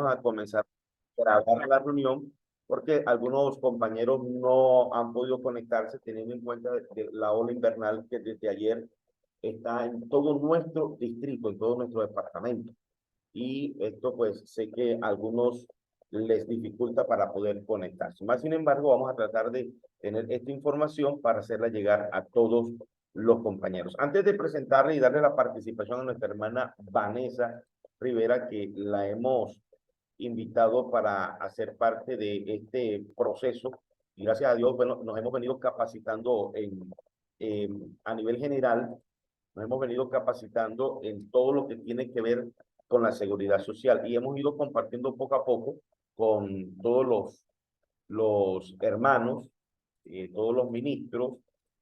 a comenzar a grabar la reunión porque algunos compañeros no han podido conectarse teniendo en cuenta de la ola invernal que desde ayer está en todo nuestro distrito, en todo nuestro departamento. Y esto pues sé que a algunos les dificulta para poder conectarse. Más sin embargo, vamos a tratar de tener esta información para hacerla llegar a todos los compañeros. Antes de presentarle y darle la participación a nuestra hermana Vanessa Rivera, que la hemos invitado para hacer parte de este proceso, y gracias a Dios, bueno, nos hemos venido capacitando a nivel general, nos hemos venido capacitando en todo lo que tiene que ver con la seguridad social y hemos ido compartiendo poco a poco con todos los hermanos, todos los ministros,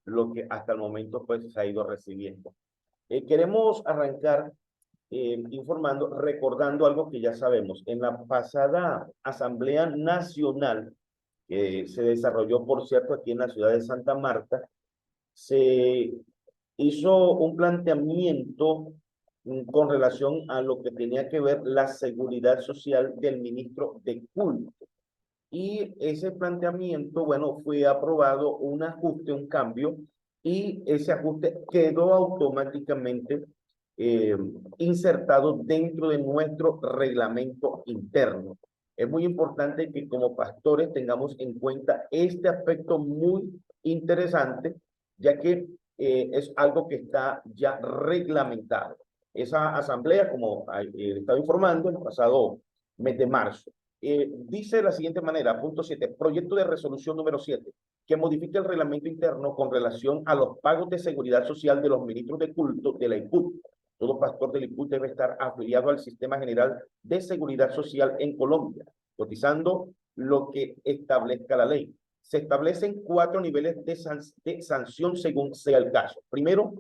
lo que hasta el momento pues se ha ido recibiendo. Queremos arrancar informando, recordando algo que ya sabemos. En la pasada Asamblea Nacional, que se desarrolló, por cierto, aquí en la ciudad de Santa Marta, se hizo un planteamiento con relación a lo que tenía que ver la seguridad social del ministro de Culto. Y ese planteamiento, bueno, fue aprobado un ajuste, un cambio, y ese ajuste quedó automáticamente eh, insertado dentro de nuestro reglamento interno. Es muy importante que como pastores tengamos en cuenta este aspecto muy interesante, ya que es algo que está ya reglamentado. Esa asamblea, como he estado informando, el pasado mes de marzo, dice de la siguiente manera, punto 7, proyecto de resolución número 7, que modifique el reglamento interno con relación a los pagos de seguridad social de los ministros de culto de la ICUT. Todo pastor del ICUT debe estar afiliado al Sistema General de Seguridad Social en Colombia, cotizando lo que establezca la ley. Se establecen 4 niveles de sanción según sea el caso. Primero,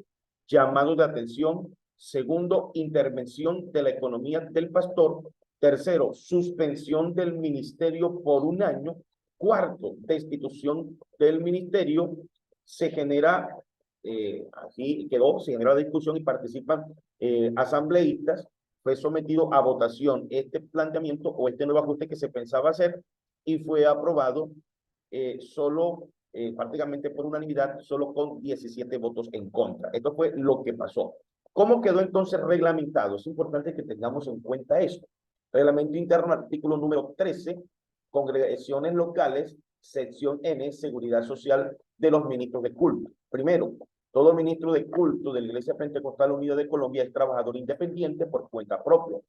llamado de atención. Segundo, intervención de la economía del pastor. Tercero, suspensión del ministerio por 1 año. Cuarto, destitución del ministerio. Se genera, aquí quedó, se genera discusión y participan asambleístas. Fue sometido a votación este planteamiento o este nuevo ajuste que se pensaba hacer y fue aprobado solo prácticamente por unanimidad, solo con 17 votos en contra. Esto fue lo que pasó. ¿Cómo quedó entonces reglamentado? Es importante que tengamos en cuenta esto. Reglamento interno, artículo número 13, congregaciones locales, sección N, seguridad social de los ministros de culto. Primero, todo ministro de culto de la Iglesia Pentecostal Unida de Colombia es trabajador independiente por cuenta propia.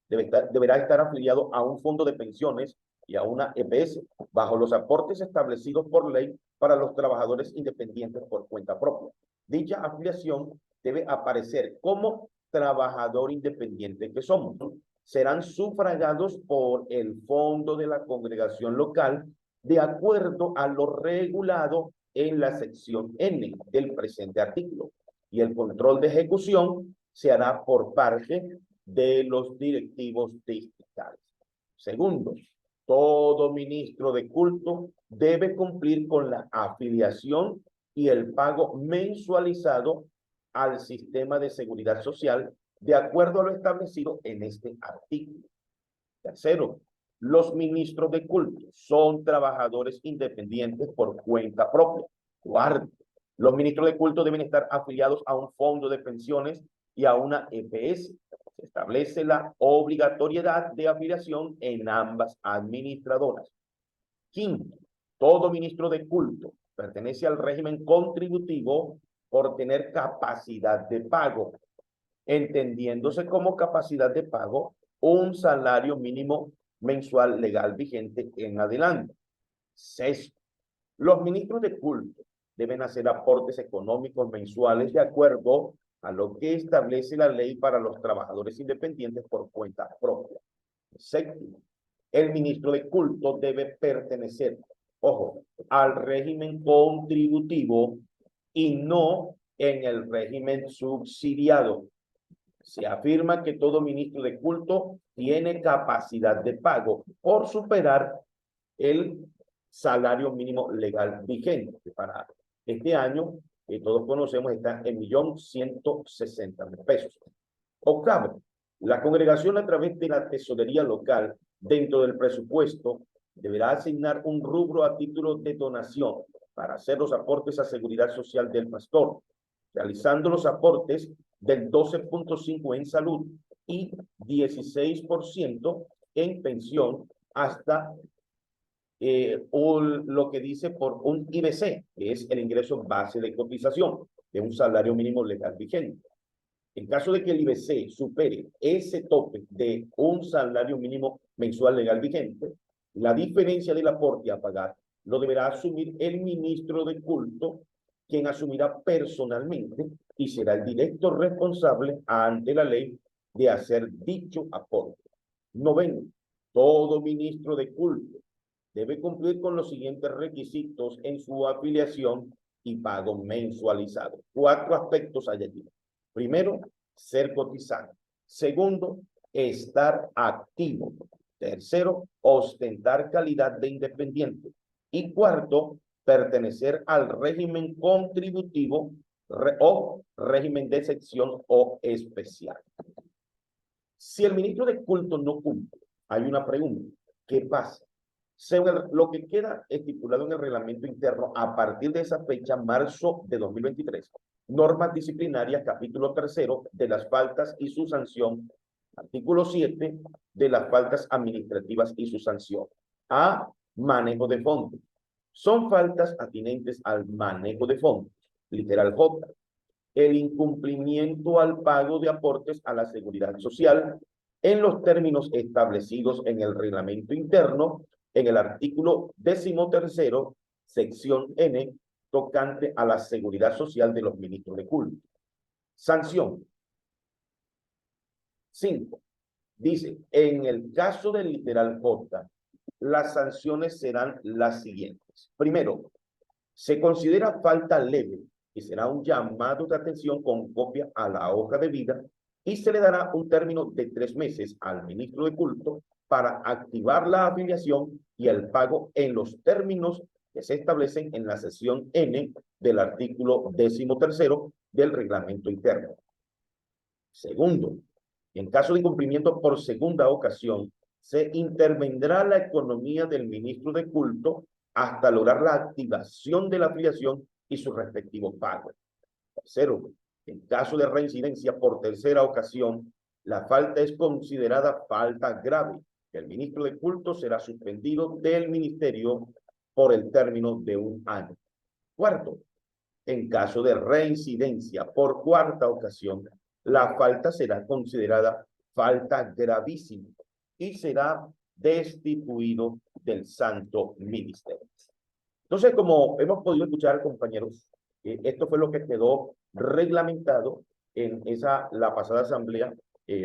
Deberá estar afiliado a un fondo de pensiones y a una EPS, bajo los aportes establecidos por ley para los trabajadores independientes por cuenta propia. Dicha afiliación debe aparecer como trabajador independiente que somos. Serán sufragados por el fondo de la congregación local de acuerdo a lo regulado en la sección N del presente artículo. Y el control de ejecución se hará por parte de los directivos distritales. Segundo, todo ministro de culto debe cumplir con la afiliación y el pago mensualizado al sistema de seguridad social de acuerdo a lo establecido en este artículo. Tercero, los ministros de culto son trabajadores independientes por cuenta propia. Cuarto, los ministros de culto deben estar afiliados a un fondo de pensiones y a una EPS. Se establece la obligatoriedad de afiliación en ambas administradoras. Quinto, todo ministro de culto pertenece al régimen contributivo por tener capacidad de pago, entendiéndose como capacidad de pago un salario mínimo mensual legal vigente en adelante. Sexto, los ministros de culto deben hacer aportes económicos mensuales de acuerdo a lo que establece la ley para los trabajadores independientes por cuenta propia. Séptimo, el ministro de culto debe pertenecer, ojo, al régimen contributivo y no en el régimen subsidiado. Se afirma que todo ministro de culto tiene capacidad de pago por superar el salario mínimo legal vigente, que para este año, que todos conocemos, está en 1.160.000 pesos. Octavo, la congregación a través de la tesorería local Dentro del presupuesto, deberá asignar un rubro a título de donación para hacer los aportes a seguridad social del pastor, realizando los aportes del 12.5% en salud y 16% en pensión hasta lo que dice por un IBC, que es el ingreso base de cotización de un salario mínimo legal vigente. En caso de que el IBC supere ese tope de un salario mínimo mensual legal vigente, la diferencia del aporte a pagar lo deberá asumir el ministro de culto, quien asumirá personalmente y será el directo responsable ante la ley de hacer dicho aporte. Noveno, todo ministro de culto debe cumplir con los siguientes requisitos en su afiliación y pago mensualizado. 4 aspectos hay allí. Primero, ser cotizante. Segundo, estar activo. Tercero, ostentar calidad de independiente. Y cuarto, pertenecer al régimen contributivo o régimen de excepción o especial. Si el ministro de culto no cumple, hay una pregunta. ¿Qué pasa? Según lo que queda estipulado en el reglamento interno, a partir de esa fecha, marzo de 2023, normas disciplinarias, capítulo 3 de las faltas y su sanción, artículo 7 de las faltas administrativas y su sanción. A, manejo de fondos. Son faltas atinentes al manejo de fondos. Literal J, el incumplimiento al pago de aportes a la seguridad social en los términos establecidos en el reglamento interno, en el artículo 13, sección N, tocante a la seguridad social de los ministros de culto. Sanción. 5. Dice, en el caso del literal J, las sanciones serán las siguientes. Primero, se considera falta leve y será un llamado de atención con copia a la hoja de vida y se le dará un término de 3 meses al ministro de culto para activar la afiliación y el pago en los términos que se establecen en la sección N del artículo 13 del reglamento interno. Segundo, en caso de incumplimiento por segunda ocasión, se intervendrá la economía del ministro de culto hasta lograr la activación de la afiliación y su respectivo pago. Tercero, en caso de reincidencia por tercera ocasión, la falta es considerada falta grave. El ministro de culto será suspendido del ministerio por el término de 1 año. Cuarto, en caso de reincidencia por cuarta ocasión, la falta será considerada falta gravísima y será destituido del santo ministerio. Entonces, como hemos podido escuchar, compañeros, esto fue lo que quedó reglamentado en la pasada Asamblea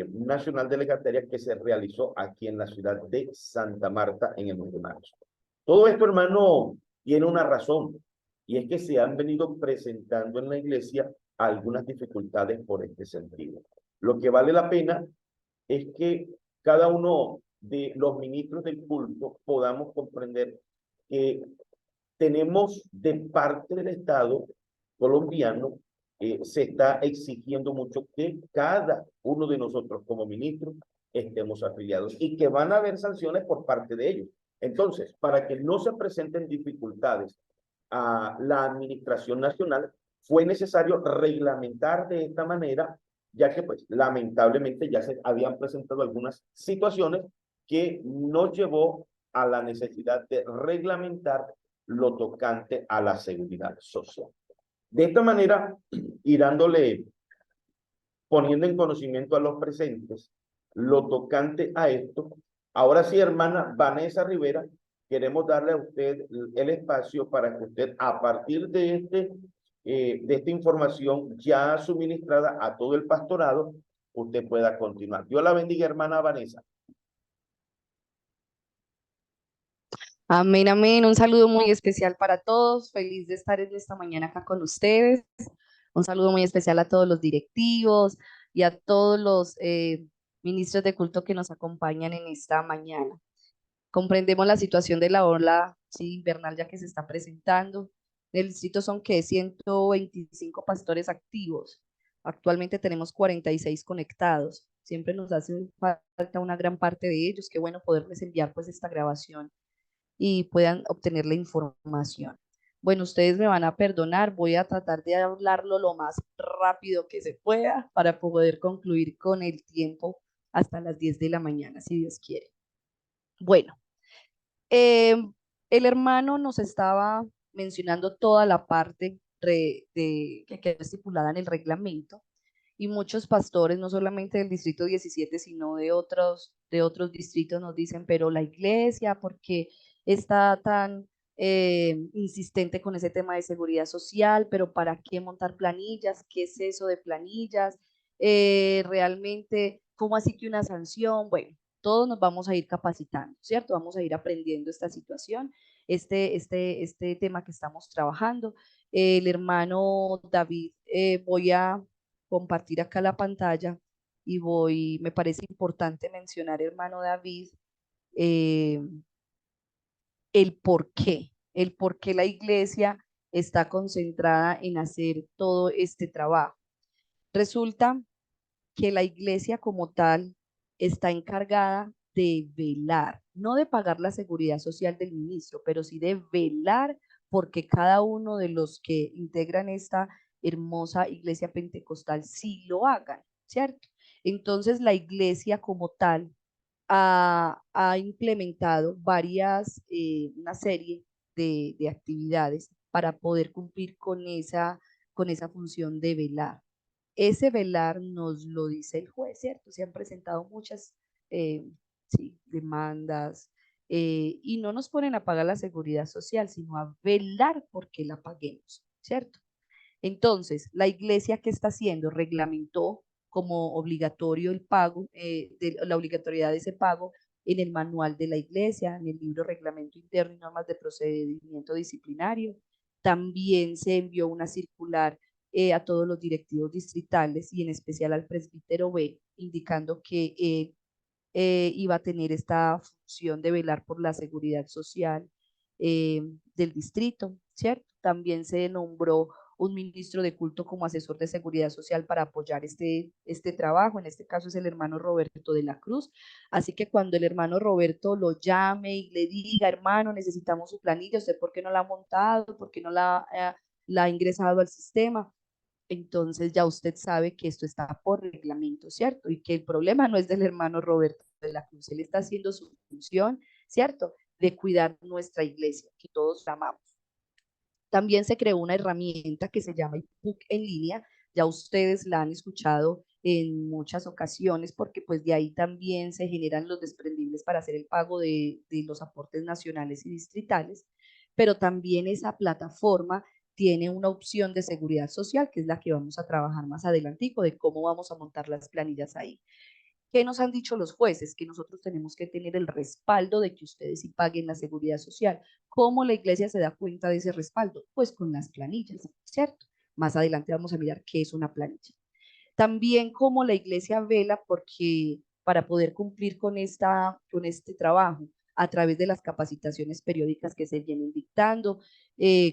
Nacional Delegataria que se realizó aquí en la ciudad de Santa Marta en el mes de marzo. Todo esto, hermano, tiene una razón, y es que se han venido presentando en la iglesia algunas dificultades por este sentido. Lo que vale la pena es que cada uno de los ministros del culto podamos comprender que tenemos de parte del Estado colombiano, se está exigiendo mucho que cada uno de nosotros como ministros estemos afiliados y que van a haber sanciones por parte de ellos. Entonces, para que no se presenten dificultades a la administración nacional, fue necesario reglamentar de esta manera, ya que pues lamentablemente ya se habían presentado algunas situaciones que nos llevó a la necesidad de reglamentar lo tocante a la seguridad social. De esta manera, poniendo en conocimiento a los presentes lo tocante a esto. Ahora sí, hermana Vanessa Rivera, queremos darle a usted el espacio para que usted, a partir de esta información ya suministrada a todo el pastorado, usted pueda continuar. Dios la bendiga, hermana Vanessa. Amén, amén. Un saludo muy especial para todos. Feliz de estar en esta mañana acá con ustedes. Un saludo muy especial a todos los directivos y a todos los ministros de culto que nos acompañan en esta mañana. Comprendemos la situación de la ola invernal ya que se está presentando. En el distrito son que 125 pastores activos. Actualmente tenemos 46 conectados. siempre nos hace falta una gran parte de ellos. Qué bueno poderles enviar pues esta grabación y puedan obtener la información. Bueno, ustedes me van a perdonar, voy a tratar de hablarlo lo más rápido que se pueda para poder concluir con el tiempo hasta las 10 de la mañana, si Dios quiere. Bueno, eh, el hermano nos estaba mencionando toda la parte que quedó estipulada en el reglamento y muchos pastores, no solamente del distrito 17, sino de otros distritos, nos dicen, pero la iglesia, ¿por qué está tan insistente con ese tema de seguridad social? ¿Pero para qué montar planillas? ¿Qué es eso de planillas? Realmente, ¿cómo así que una sanción? Bueno, todos nos vamos a ir capacitando, ¿cierto? Vamos a ir aprendiendo esta situación, este tema que estamos trabajando. El hermano David, voy a compartir acá la pantalla y me parece importante mencionar, hermano David, eh, el por qué la iglesia está concentrada en hacer todo este trabajo. Resulta que la iglesia como tal está encargada de velar, no de pagar la seguridad social del ministro, pero sí de velar porque cada uno de los que integran esta hermosa iglesia pentecostal sí lo hagan, ¿cierto? Entonces la iglesia como tal ha implementado una serie de actividades para poder cumplir con esa función de velar. Ese velar nos lo dice el juez, ¿cierto? Se han presentado muchas sí, demandas y no nos ponen a pagar la seguridad social, sino a velar porque la paguemos, ¿cierto? Entonces, la iglesia, ¿qué está haciendo? Reglamentó como obligatorio el pago, la obligatoriedad de ese pago en el manual de la iglesia, en el libro Reglamento Interno y Normas de Procedimiento Disciplinario. También se envió una circular a todos los directivos distritales y en especial al presbítero B, indicando que iba a tener esta función de velar por la seguridad social eh, del distrito, ¿cierto? También se nombró un ministro de culto como asesor de seguridad social para apoyar este trabajo. En este caso es el hermano Roberto de la Cruz. Así que cuando el hermano Roberto lo llame y le diga, hermano, necesitamos su planilla, ¿usted por qué no la ha montado? ¿Por qué no la ha ingresado al sistema? Entonces ya usted sabe que esto está por reglamento, ¿cierto? Y que el problema no es del hermano Roberto de la Cruz, él está haciendo su función, ¿cierto? De cuidar nuestra iglesia, que todos amamos. También se creó una herramienta que se llama IPUC en línea, ya ustedes la han escuchado en muchas ocasiones porque pues de ahí también se generan los desprendibles para hacer el pago de los aportes nacionales y distritales, pero también esa plataforma tiene una opción de seguridad social, que es la que vamos a trabajar más adelante, de cómo vamos a montar las planillas ahí. ¿Qué nos han dicho los jueces? Que nosotros tenemos que tener el respaldo de que ustedes sí paguen la seguridad social. ¿Cómo la iglesia se da cuenta de ese respaldo? Pues con las planillas, ¿cierto? Más adelante vamos a mirar qué es una planilla. También cómo la iglesia vela porque para poder cumplir con este trabajo a través de las capacitaciones periódicas que se vienen dictando,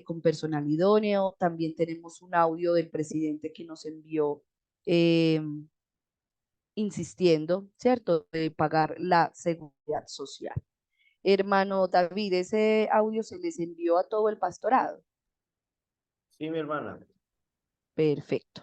con personal idóneo. También tenemos un audio del presidente que nos envió eh, insistiendo, ¿cierto?, de pagar la seguridad social. Hermano David, ese audio se les envió a todo el pastorado. Sí, mi hermana. Perfecto.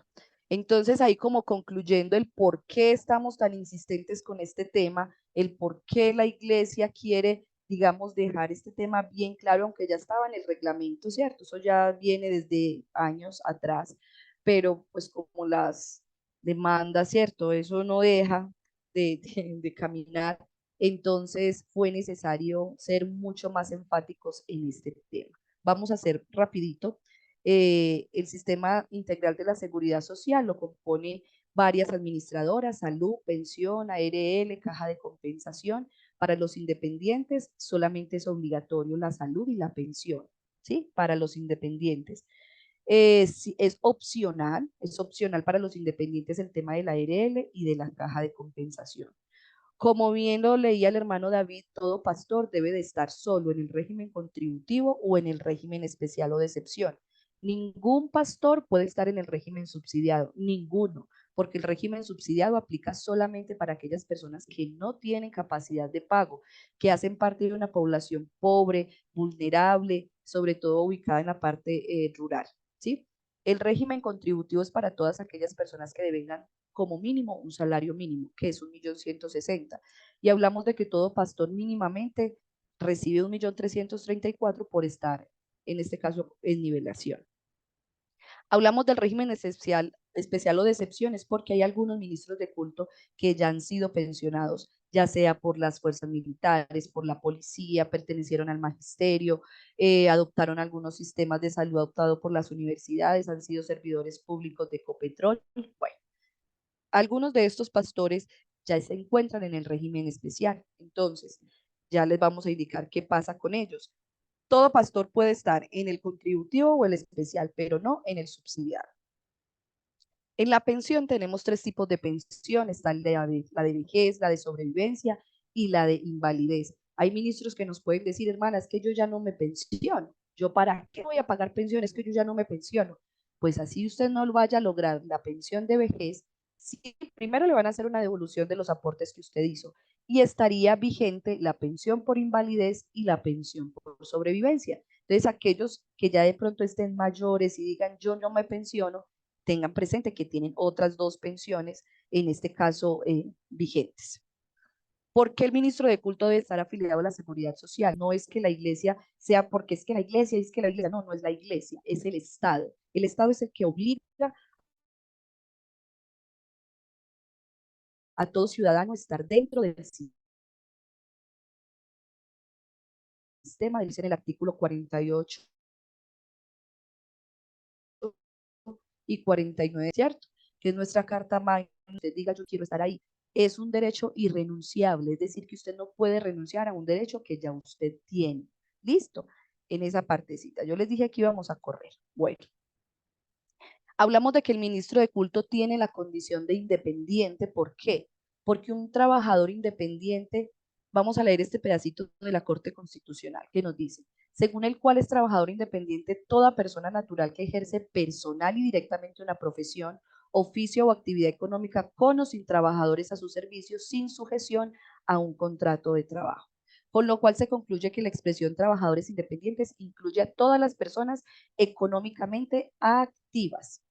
Entonces, ahí como concluyendo el por qué estamos tan insistentes con este tema, el por qué la iglesia quiere, digamos, dejar este tema bien claro, aunque ya estaba en el reglamento, ¿cierto? Eso ya viene desde años atrás, pero pues como las demandas, ¿cierto? Eso no deja de caminar, entonces fue necesario ser mucho más enfáticos en este tema. Vamos a hacer rapidito el sistema integral de la seguridad social lo compone varias administradoras, salud, pensión, ARL, caja de compensación. Para los independientes solamente es obligatorio la salud y la pensión, ¿sí? Para los independientes. Es opcional para los independientes el tema de la ARL y de la caja de compensación. Como bien lo leía el hermano David, todo pastor debe de estar solo en el régimen contributivo o en el régimen especial o de excepción. Ningún pastor puede estar en el régimen subsidiado, ninguno, porque el régimen subsidiado aplica solamente para aquellas personas que no tienen capacidad de pago, que hacen parte de una población pobre, vulnerable, sobre todo ubicada en la parte rural, ¿sí? El régimen contributivo es para todas aquellas personas que devengan como mínimo un salario mínimo, que es 1.160.000. Y hablamos de que todo pastor mínimamente recibe 1.334.000 por estar, en este caso, en nivelación. Hablamos del régimen especial o de excepciones porque hay algunos ministros de culto que ya han sido pensionados, ya sea por las fuerzas militares, por la policía, pertenecieron al magisterio, adoptaron algunos sistemas de salud adoptados por las universidades, han sido servidores públicos de Ecopetrol. Bueno, algunos de estos pastores ya se encuentran en el régimen especial. Entonces, ya les vamos a indicar qué pasa con ellos. Todo pastor puede estar en el contributivo o el especial, pero no en el subsidiado. En la pensión tenemos tres tipos de pensión, está la de vejez, la de sobrevivencia y la de invalidez. Hay ministros que nos pueden decir, hermana, es que yo ya no me pensiono. ¿Yo para qué voy a pagar pensión? Es que yo ya no me pensiono. Pues así usted no vaya a lograr la pensión de vejez, sí, primero le van a hacer una devolución de los aportes que usted hizo y estaría vigente la pensión por invalidez y la pensión por sobrevivencia. Entonces, aquellos que ya de pronto estén mayores y digan, yo no me pensiono, tengan presente que tienen otras dos pensiones, en este caso vigentes. ¿Por qué el ministro de culto debe estar afiliado a la seguridad social? No es que la iglesia sea porque es que la iglesia, no, no es la iglesia, es el Estado. El Estado es el que obliga a todo ciudadano a estar dentro del sistema, dice en el artículo 48 y 49, ¿cierto? Que es nuestra carta magna, usted diga yo quiero estar ahí. Es un derecho irrenunciable, es decir, que usted no puede renunciar a un derecho que ya usted tiene. ¿Listo? En esa partecita. Yo les dije que íbamos a correr. Bueno, hablamos de que el ministro de culto tiene la condición de independiente. ¿Por qué? Porque un trabajador independiente, vamos a leer este pedacito de la Corte Constitucional que nos dice, según el cual es trabajador independiente toda persona natural que ejerce personal y directamente una profesión, oficio o actividad económica con o sin trabajadores a su servicio, sin sujeción a un contrato de trabajo. Con lo cual se concluye que la expresión trabajadores independientes incluye a todas las personas económicamente activas.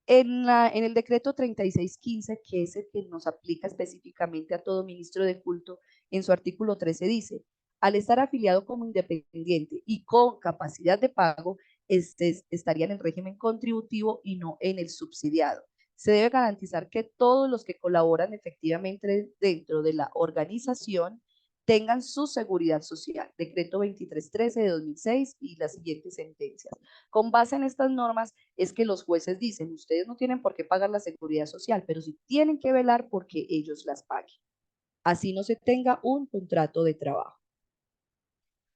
En el decreto 3615, que es el que nos aplica específicamente a todo ministro de culto, en su artículo 13 dice, al estar afiliado como independiente y con capacidad de pago, estaría en el régimen contributivo y no en el subsidiado. Se debe garantizar que todos los que colaboran efectivamente dentro de la organización tengan su seguridad social. Decreto 2313 de 2006 y las siguientes sentencias. Con base en estas normas es que los jueces dicen, ustedes no tienen por qué pagar la seguridad social, pero sí tienen que velar porque ellos las paguen. Así no se tenga un contrato de trabajo.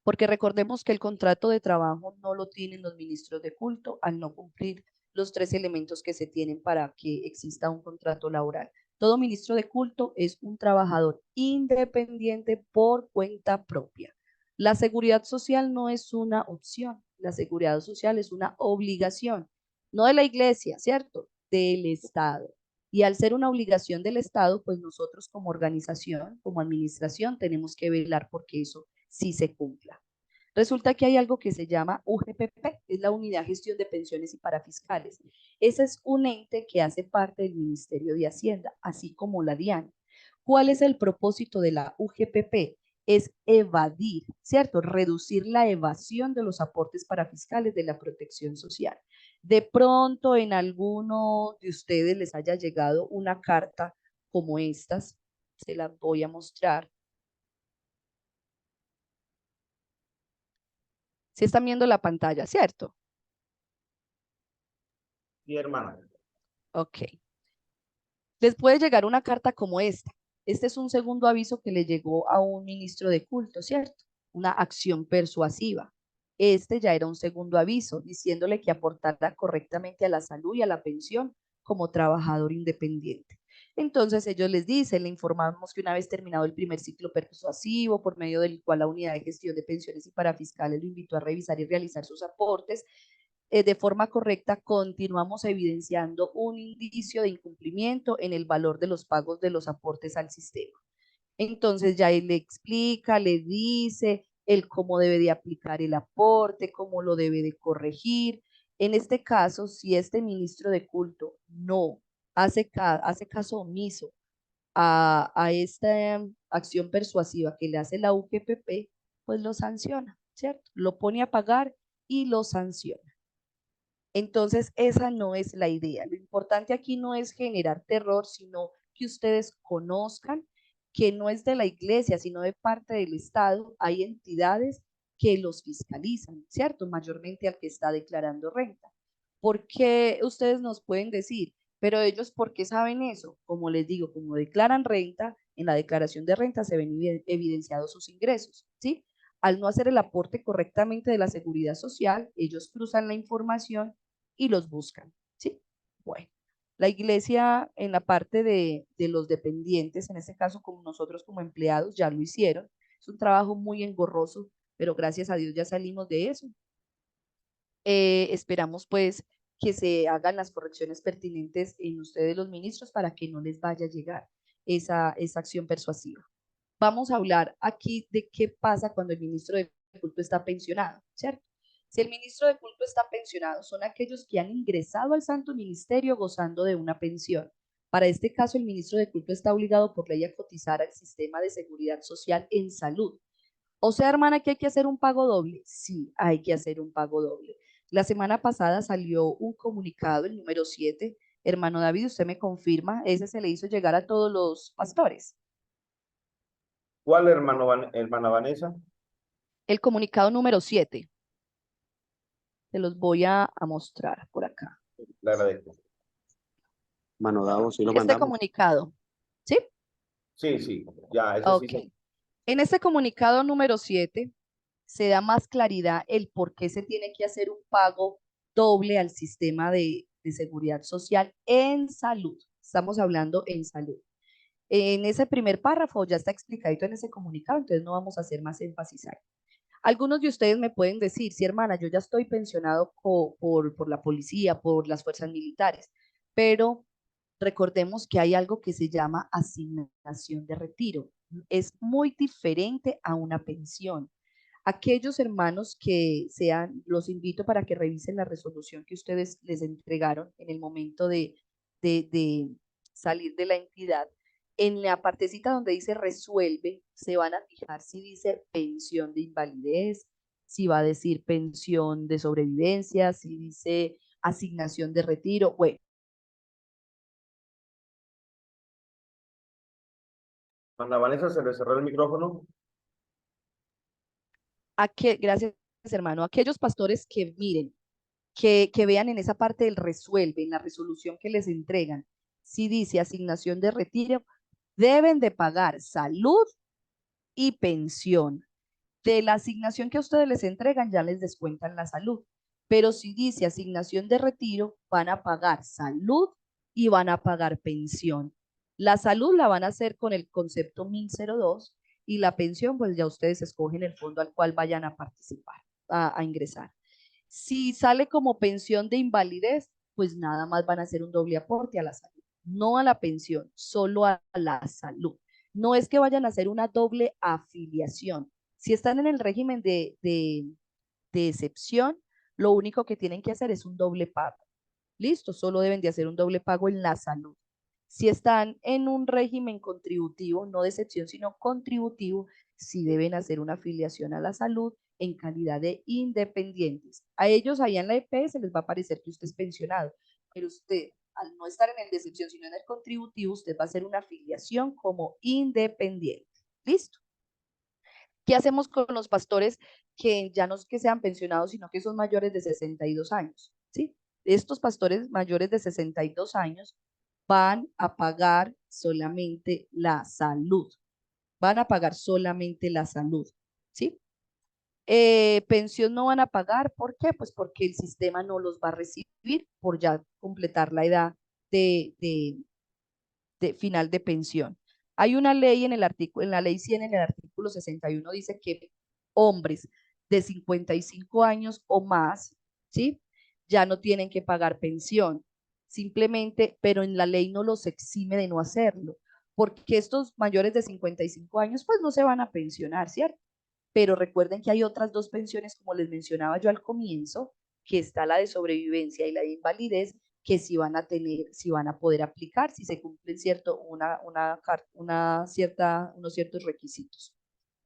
Porque recordemos que el contrato de trabajo no lo tienen los ministros de culto al no cumplir los tres elementos que se tienen para que exista un contrato laboral. Todo ministro de culto es un trabajador independiente por cuenta propia. La seguridad social no es una opción, la seguridad social es una obligación, no de la iglesia, ¿cierto? Del Estado. Y al ser una obligación del Estado, pues nosotros como organización, como administración, tenemos que velar porque eso sí se cumpla. Resulta que hay algo que se llama UGPP, es la Unidad de Gestión de Pensiones y Parafiscales. Ese es un ente que hace parte del Ministerio de Hacienda, así como la DIAN. ¿Cuál es el propósito de la UGPP? Es evadir, ¿cierto? Reducir la evasión de los aportes parafiscales de la protección social. De pronto en alguno de ustedes les haya llegado una carta como estas, se las voy a mostrar. Si están viendo la pantalla, ¿cierto? Sí, hermana. Ok. Les puede llegar una carta como esta. Este es un segundo aviso que le llegó a un ministro de culto, ¿cierto? Una acción persuasiva. Este ya era un segundo aviso diciéndole que aportara correctamente a la salud y a la pensión como trabajador independiente. Entonces ellos les dicen, le informamos que una vez terminado el primer ciclo persuasivo, por medio del cual la unidad de gestión de pensiones y parafiscales lo invitó a revisar y realizar sus aportes, de forma correcta, continuamos evidenciando un indicio de incumplimiento en el valor de los pagos de los aportes al sistema. Entonces ya él le explica, le dice el cómo debe de aplicar el aporte, cómo lo debe de corregir. En este caso, si este ministro de culto no hace caso omiso a esta acción persuasiva que le hace la UGPP, pues lo sanciona, ¿cierto? Lo pone a pagar y lo sanciona. Entonces, esa no es la idea. Lo importante aquí no es generar terror, sino que ustedes conozcan que no es de la iglesia, sino de parte del Estado. Hay entidades que los fiscalizan, ¿cierto? Mayormente al que está declarando renta. Porque ustedes nos pueden decir, pero ellos, ¿por qué saben eso? Como les digo, como declaran renta, en la declaración de renta se ven evidenciados sus ingresos, ¿sí? Al no hacer el aporte correctamente de la seguridad social, ellos cruzan la información y los buscan, ¿sí? Bueno, la iglesia en la parte de los dependientes, en este caso como nosotros como empleados, ya lo hicieron. Es un trabajo muy engorroso, pero gracias a Dios ya salimos de eso. Esperamos pues que se hagan las correcciones pertinentes en ustedes los ministros para que no les vaya a llegar esa acción persuasiva. Vamos a hablar aquí de qué pasa cuando el ministro de culto está pensionado, ¿cierto? Si el ministro de culto está pensionado, son aquellos que han ingresado al santo ministerio gozando de una pensión. Para este caso, el ministro de culto está obligado por ley a cotizar al sistema de seguridad social en salud. O sea, hermana, que hay que hacer un pago doble. Sí, hay que hacer un pago doble. La semana pasada salió un comunicado, el número 7. Hermano David, usted me confirma, ese se le hizo llegar a todos los pastores. ¿Cuál hermana Vanessa? El comunicado número 7. Se los voy a mostrar por acá. Le agradezco. Mano Davo, sí lo Este mandamos. comunicado, ¿sí? Sí, sí, ya, ese sí. Ok. En este comunicado número 7 se da más claridad el por qué se tiene que hacer un pago doble al sistema de seguridad social en salud. Estamos hablando en salud. En ese primer párrafo ya está explicadito en ese comunicado, entonces no vamos a hacer más énfasis ahí. Algunos de ustedes me pueden decir, sí, hermana, yo ya estoy pensionado por la policía, por las fuerzas militares, pero recordemos que hay algo que se llama asignación de retiro. Es muy diferente a una pensión. Aquellos hermanos que sean, los invito para que revisen la resolución que ustedes les entregaron en el momento de salir de la entidad. En la partecita donde dice resuelve, se van a fijar si dice pensión de invalidez, si va a decir pensión de sobrevivencia, si dice asignación de retiro. Bueno, Hermana Vanessa, se le cerró el micrófono. gracias, hermano. Aquellos pastores que miren, que vean en esa parte del resuelve, en la resolución que les entregan, si dice asignación de retiro, deben de pagar salud y pensión. De la asignación que a ustedes les entregan, ya les descuentan la salud. Pero si dice asignación de retiro, van a pagar salud y van a pagar pensión. La salud la van a hacer con el concepto 1002 y la pensión, pues ya ustedes escogen el fondo al cual vayan a participar, a ingresar. Si sale como pensión de invalidez, pues nada más van a hacer un doble aporte a la salud, no a la pensión, solo a la salud. No es que vayan a hacer una doble afiliación. Si están en el régimen de excepción, lo único que tienen que hacer es un doble pago. Listo, solo deben de hacer un doble pago en la salud. Si están en un régimen contributivo, no de excepción, sino contributivo, sí deben hacer una afiliación a la salud en calidad de independientes. A ellos allá en la EPS les va a parecer que usted es pensionado, pero usted, al no estar en el de excepción, sino en el contributivo, usted va a hacer una afiliación como independiente. ¿Listo? ¿Qué hacemos con los pastores que ya no es que sean pensionados, sino que son mayores de 62 años? ¿Sí? Estos pastores mayores de 62 años van a pagar solamente la salud. Van a pagar solamente la salud. ¿Sí? Pensión no van a pagar, ¿por qué? Pues porque el sistema no los va a recibir por ya completar la edad de, de, de final de pensión. Hay una ley en el artículo, en la ley 100, en el artículo 61, dice que hombres de 55 años o más, ¿sí? ya no tienen que pagar pensión. Simplemente, pero en la ley no los exime de no hacerlo, porque estos mayores de 55 años pues no se van a pensionar, ¿cierto? Pero recuerden que hay otras dos pensiones, como les mencionaba yo al comienzo, que está la de sobrevivencia y la de invalidez, que si van a tener, si van a poder aplicar, si se cumplen unos ciertos requisitos.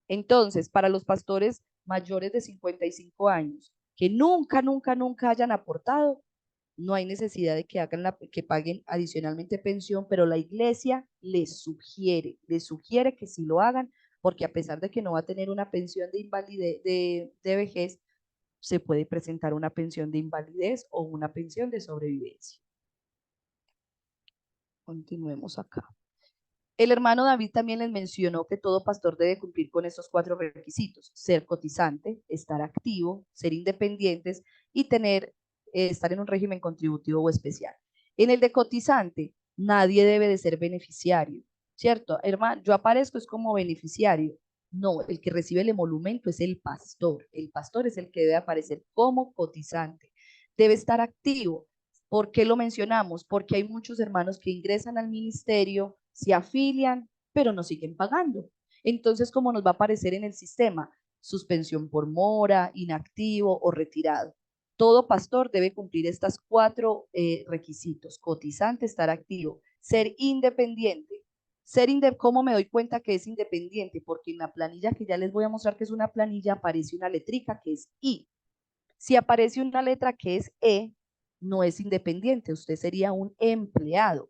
Entonces, para los pastores mayores de 55 años que nunca hayan aportado, no hay necesidad de que que paguen adicionalmente pensión, pero la iglesia les sugiere que sí lo hagan, porque a pesar de que no va a tener una pensión de invalidez, de vejez, se puede presentar una pensión de invalidez o una pensión de sobrevivencia. Continuemos acá. El hermano David también les mencionó que todo pastor debe cumplir con estos 4 requisitos: ser cotizante, estar activo, ser independientes y estar en un régimen contributivo o especial. En el de cotizante, nadie debe de ser beneficiario, ¿cierto? Hermano, yo aparezco es como beneficiario. No, el que recibe el emolumento es el pastor. El pastor es el que debe aparecer como cotizante. Debe estar activo. ¿Por qué lo mencionamos? Porque hay muchos hermanos que ingresan al ministerio, se afilian, pero no siguen pagando. Entonces, ¿cómo nos va a aparecer en el sistema? Suspensión por mora, inactivo o retirado. Todo pastor debe cumplir estos 4 requisitos: cotizante, estar activo, ser independiente. ¿Cómo me doy cuenta que es independiente? Porque en la planilla que ya les voy a mostrar, que es una planilla, aparece una letrica que es I. Si aparece una letra que es E, no es independiente, usted sería un empleado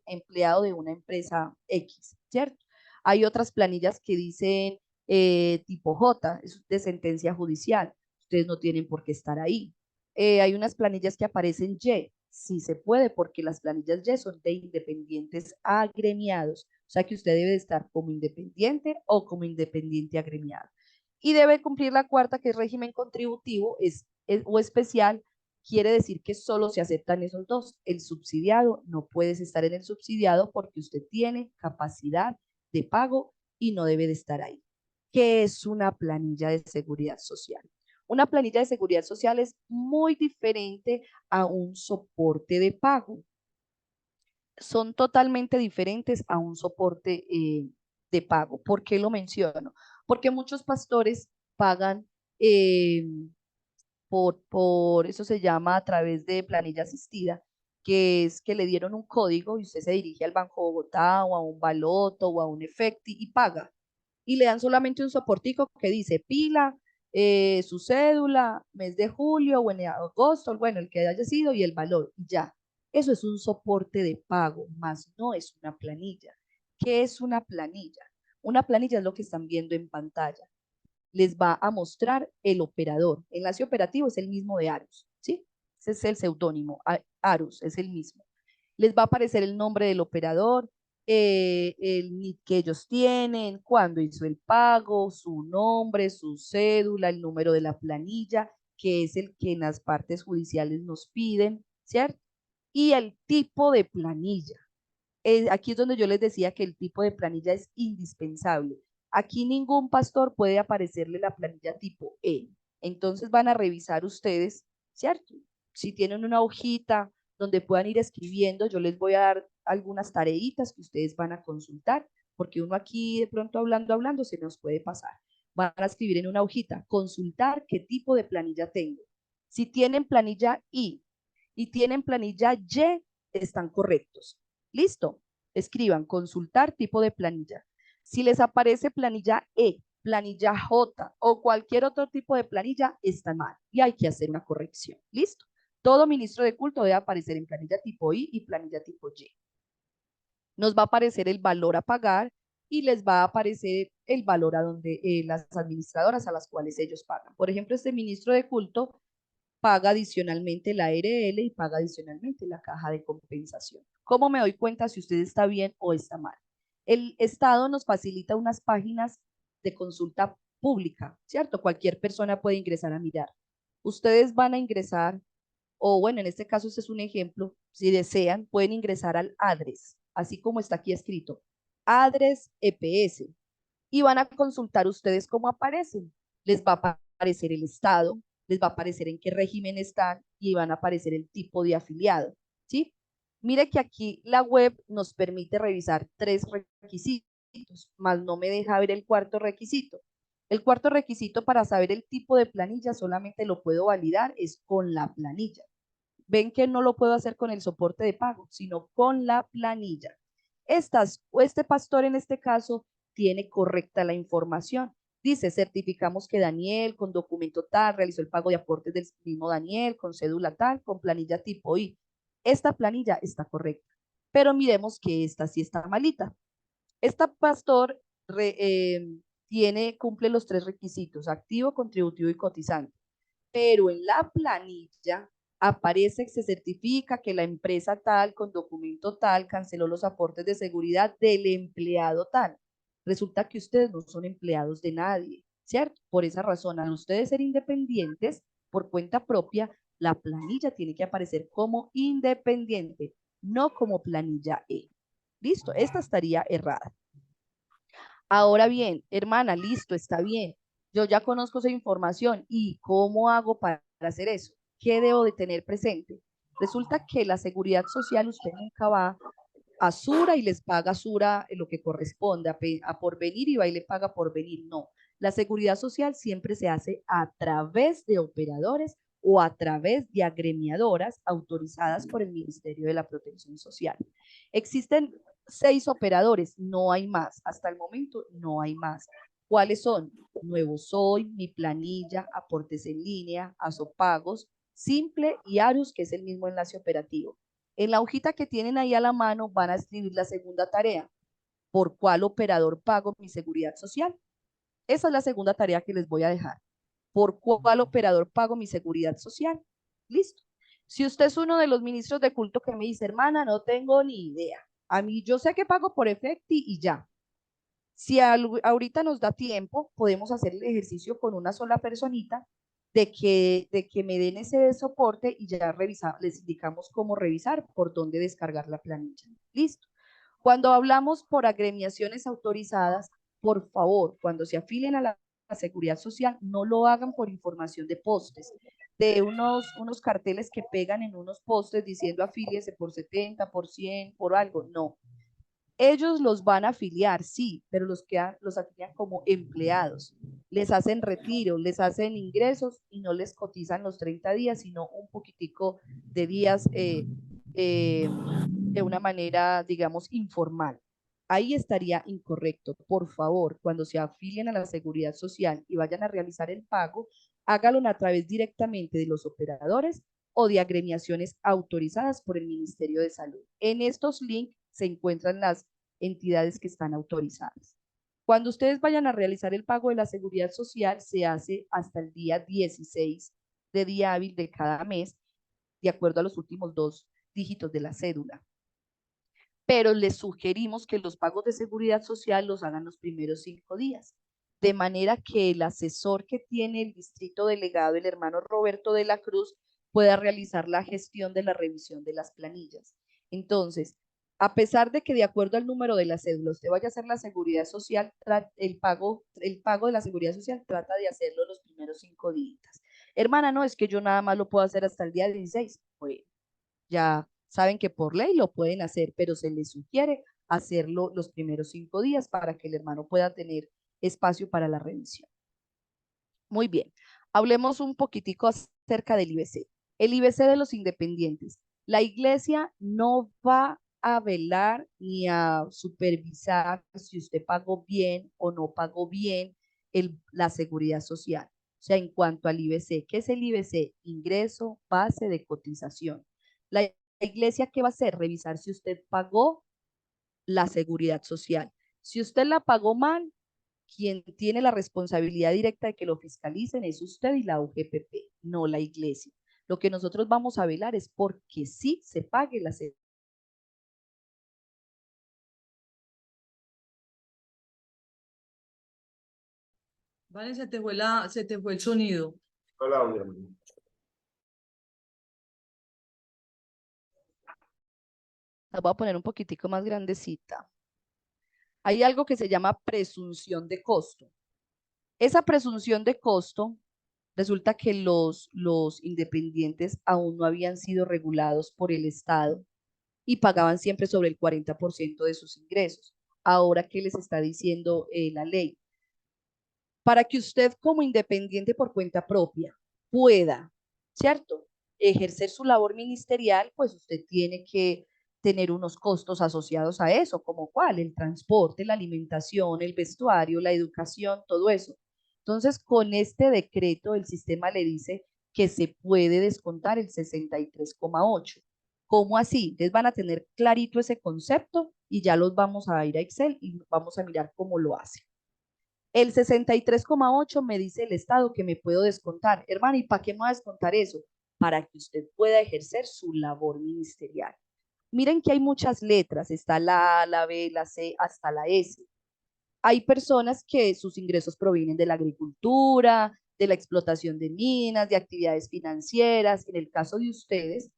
de una empresa X, ¿cierto? Hay otras planillas que dicen tipo J, es de sentencia judicial, ustedes no tienen por qué estar ahí. Hay unas planillas que aparecen Y, sí se puede, porque las planillas Y son de independientes agremiados, o sea que usted debe de estar como independiente o como independiente agremiado. Y debe cumplir la cuarta, que es régimen contributivo o especial. Quiere decir que solo se aceptan esos dos. El subsidiado, no puedes estar en el subsidiado porque usted tiene capacidad de pago y no debe de estar ahí. ¿Qué es una planilla de seguridad social? Una planilla de seguridad social es muy diferente a un soporte de pago. Son totalmente diferentes a un soporte de pago. ¿Por qué lo menciono? Porque muchos pastores pagan eso se llama a través de planilla asistida, que es que le dieron un código y usted se dirige al Banco Bogotá o a un Baloto o a un Efecti y paga. Y le dan solamente un soportico que dice pila, su cédula, mes de julio o en agosto, bueno, el que haya sido y el valor, y ya. Eso es un soporte de pago, más no es una planilla. ¿Qué es una planilla? Una planilla es lo que están viendo en pantalla. Les va a mostrar el operador. Enlace operativo es el mismo de Arus, ¿sí? Ese es el seudónimo, Arus es el mismo. Les va a aparecer el nombre del operador, el NIT que ellos tienen, cuándo hizo el pago, su nombre, su cédula, el número de la planilla, que es el que en las partes judiciales nos piden, ¿cierto? Y el tipo de planilla. Aquí es donde yo les decía que el tipo de planilla es indispensable. Aquí ningún pastor puede aparecerle la planilla tipo E. Entonces van a revisar ustedes, ¿cierto? Si tienen una hojita donde puedan ir escribiendo, yo les voy a dar algunas tareitas que ustedes van a consultar, porque uno aquí de pronto hablando, se nos puede pasar. Van a escribir en una hojita, consultar qué tipo de planilla tengo. Si tienen planilla I y tienen planilla Y, están correctos. Listo. Escriban consultar tipo de planilla. Si les aparece planilla E, planilla J o cualquier otro tipo de planilla, está mal y hay que hacer una corrección. Listo. Todo ministro de culto debe aparecer en planilla tipo I y planilla tipo Y. Nos va a aparecer el valor a pagar y les va a aparecer el valor a donde las administradoras a las cuales ellos pagan. Por ejemplo, este ministro de culto paga adicionalmente la ARL y paga adicionalmente la caja de compensación. ¿Cómo me doy cuenta si usted está bien o está mal? El Estado nos facilita unas páginas de consulta pública, ¿cierto? Cualquier persona puede ingresar a mirar. Ustedes van a ingresar, o bueno, en este caso este es un ejemplo, si desean, pueden ingresar al ADRES, así como está aquí escrito, ADRES EPS, y van a consultar ustedes cómo aparecen. Les va a aparecer el estado, les va a aparecer en qué régimen están y van a aparecer el tipo de afiliado, ¿sí? Mire que aquí la web nos permite revisar 3 requisitos, más no me deja ver el cuarto requisito. El cuarto requisito para saber el tipo de planilla solamente lo puedo validar es con la planilla. Ven que no lo puedo hacer con el soporte de pago, sino con la planilla. Este pastor en este caso tiene correcta la información. Dice, certificamos que Daniel con documento tal realizó el pago de aportes del mismo Daniel con cédula tal, con planilla tipo I. Esta planilla está correcta, pero miremos que esta sí está malita. Esta pastor cumple los 3 requisitos, activo, contributivo y cotizante, pero en la planilla aparece que se certifica que la empresa tal con documento tal canceló los aportes de seguridad del empleado tal. Resulta que ustedes no son empleados de nadie, ¿cierto? Por esa razón, al ustedes ser independientes por cuenta propia, la planilla tiene que aparecer como independiente, no como planilla E. Listo, esta estaría errada. Ahora bien, hermana, listo, está bien. Yo ya conozco esa información y ¿cómo hago para hacer eso? ¿Qué debo de tener presente? Resulta que la seguridad social usted nunca va a Sura y les paga a Sura lo que corresponde, a por venir y va y le paga por venir. No, la seguridad social siempre se hace a través de operadores o a través de agremiadoras autorizadas por el Ministerio de la Protección Social. Existen 6 operadores, no hay más. Hasta el momento no hay más. ¿Cuáles son? Nuevo Soy, Mi Planilla, Aportes en Línea, Azopagos, Simple y Arus, que es el mismo enlace operativo. En la hojita que tienen ahí a la mano van a escribir la segunda tarea. ¿Por cuál operador pago mi seguridad social? Esa es la segunda tarea que les voy a dejar. ¿Por cuál operador pago mi seguridad social? Listo. Si usted es uno de los ministros de culto que me dice, hermana, no tengo ni idea. A mí yo sé que pago por Efecti y ya. Si ahorita nos da tiempo, podemos hacer el ejercicio con una sola personita de que me den ese soporte y ya les indicamos cómo revisar, por dónde descargar la planilla. Listo. Cuando hablamos por agremiaciones autorizadas, por favor, cuando se afilien a la Seguridad Social, no lo hagan por información de postes, de unos carteles que pegan en unos postes diciendo afíliese por 70, por 100, por algo. No. Ellos los van a afiliar, sí, pero los afilian como empleados. Les hacen retiro, les hacen ingresos y no les cotizan los 30 días, sino un poquitico de días de una manera, digamos, informal. Ahí estaría incorrecto. Por favor, cuando se afilien a la Seguridad Social y vayan a realizar el pago, hágalo a través directamente de los operadores o de agremiaciones autorizadas por el Ministerio de Salud. En estos links se encuentran las entidades que están autorizadas. Cuando ustedes vayan a realizar el pago de la seguridad social, se hace hasta el día 16 de día hábil de cada mes, de acuerdo a los últimos 2 dígitos de la cédula. Pero les sugerimos que los pagos de seguridad social los hagan los primeros 5 días, de manera que el asesor que tiene el distrito delegado, el hermano Roberto de la Cruz, pueda realizar la gestión de la revisión de las planillas. Entonces, a pesar de que de acuerdo al número de la cédula usted vaya a hacer la seguridad social, el pago de la seguridad social trata de hacerlo los primeros 5 días. Hermana, no, es que yo nada más lo puedo hacer hasta el día 16. Bueno, ya saben que por ley lo pueden hacer, pero se les sugiere hacerlo los primeros 5 días para que el hermano pueda tener espacio para la revisión. Muy bien, hablemos un poquitico acerca del IBC. El IBC de los independientes. La iglesia no va a velar ni a supervisar si usted pagó bien o no pagó bien la seguridad social. O sea, en cuanto al IBC, ¿qué es el IBC? Ingreso, base de cotización. La iglesia, ¿qué va a hacer? Revisar si usted pagó la seguridad social. Si usted la pagó mal, quien tiene la responsabilidad directa de que lo fiscalicen es usted y la UGPP, no la iglesia. Lo que nosotros vamos a velar es porque sí se pague la seguridad. Vale, se te fue el sonido. Claudia. La voy a poner un poquitico más grandecita. Hay algo que se llama presunción de costo. Esa presunción de costo Resulta que los independientes aún no habían sido regulados por el Estado y pagaban siempre sobre el 40% de sus ingresos. Ahora, ¿qué les está diciendo la ley? Para que usted como independiente por cuenta propia pueda, ¿cierto? Ejercer su labor ministerial, pues usted tiene que tener unos costos asociados a eso, como cuál, el transporte, la alimentación, el vestuario, la educación, todo eso. Entonces, con este decreto, el sistema le dice que se puede descontar el 63,8. ¿Cómo así? Entonces van a tener clarito ese concepto y ya los vamos a ir a Excel y vamos a mirar cómo lo hace. El 63,8 me dice el Estado que me puedo descontar. Hermano, ¿y para qué me va a descontar eso? Para que usted pueda ejercer su labor ministerial. Miren que hay muchas letras, está la A, la B, la C, hasta la S. Hay personas que sus ingresos provienen de la agricultura, de la explotación de minas, de actividades financieras. En el caso de ustedes,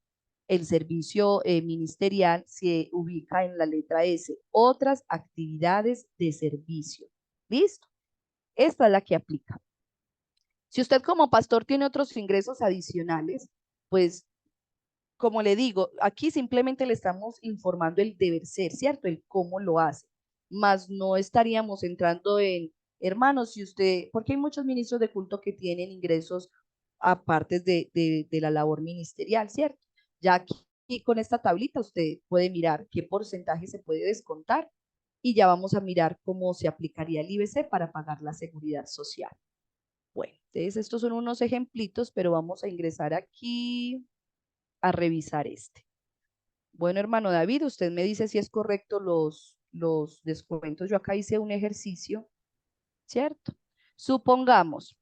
el servicio ministerial se ubica en la letra S, otras actividades de servicio. ¿Listo? Esta es la que aplica. Si usted como pastor tiene otros ingresos adicionales, pues como le digo, aquí simplemente le estamos informando el deber ser, ¿cierto? El cómo lo hace. Más no estaríamos entrando en, hermanos, si usted, porque hay muchos ministros de culto que tienen ingresos aparte de la labor ministerial, ¿cierto? Ya aquí con esta tablita usted puede mirar qué porcentaje se puede descontar y ya vamos a mirar cómo se aplicaría el IBC para pagar la seguridad social. Bueno, entonces estos son unos ejemplitos, pero vamos a ingresar aquí a revisar este. Bueno, hermano David, usted me dice si es correcto los descuentos. Yo acá hice un ejercicio, ¿cierto? Supongamos,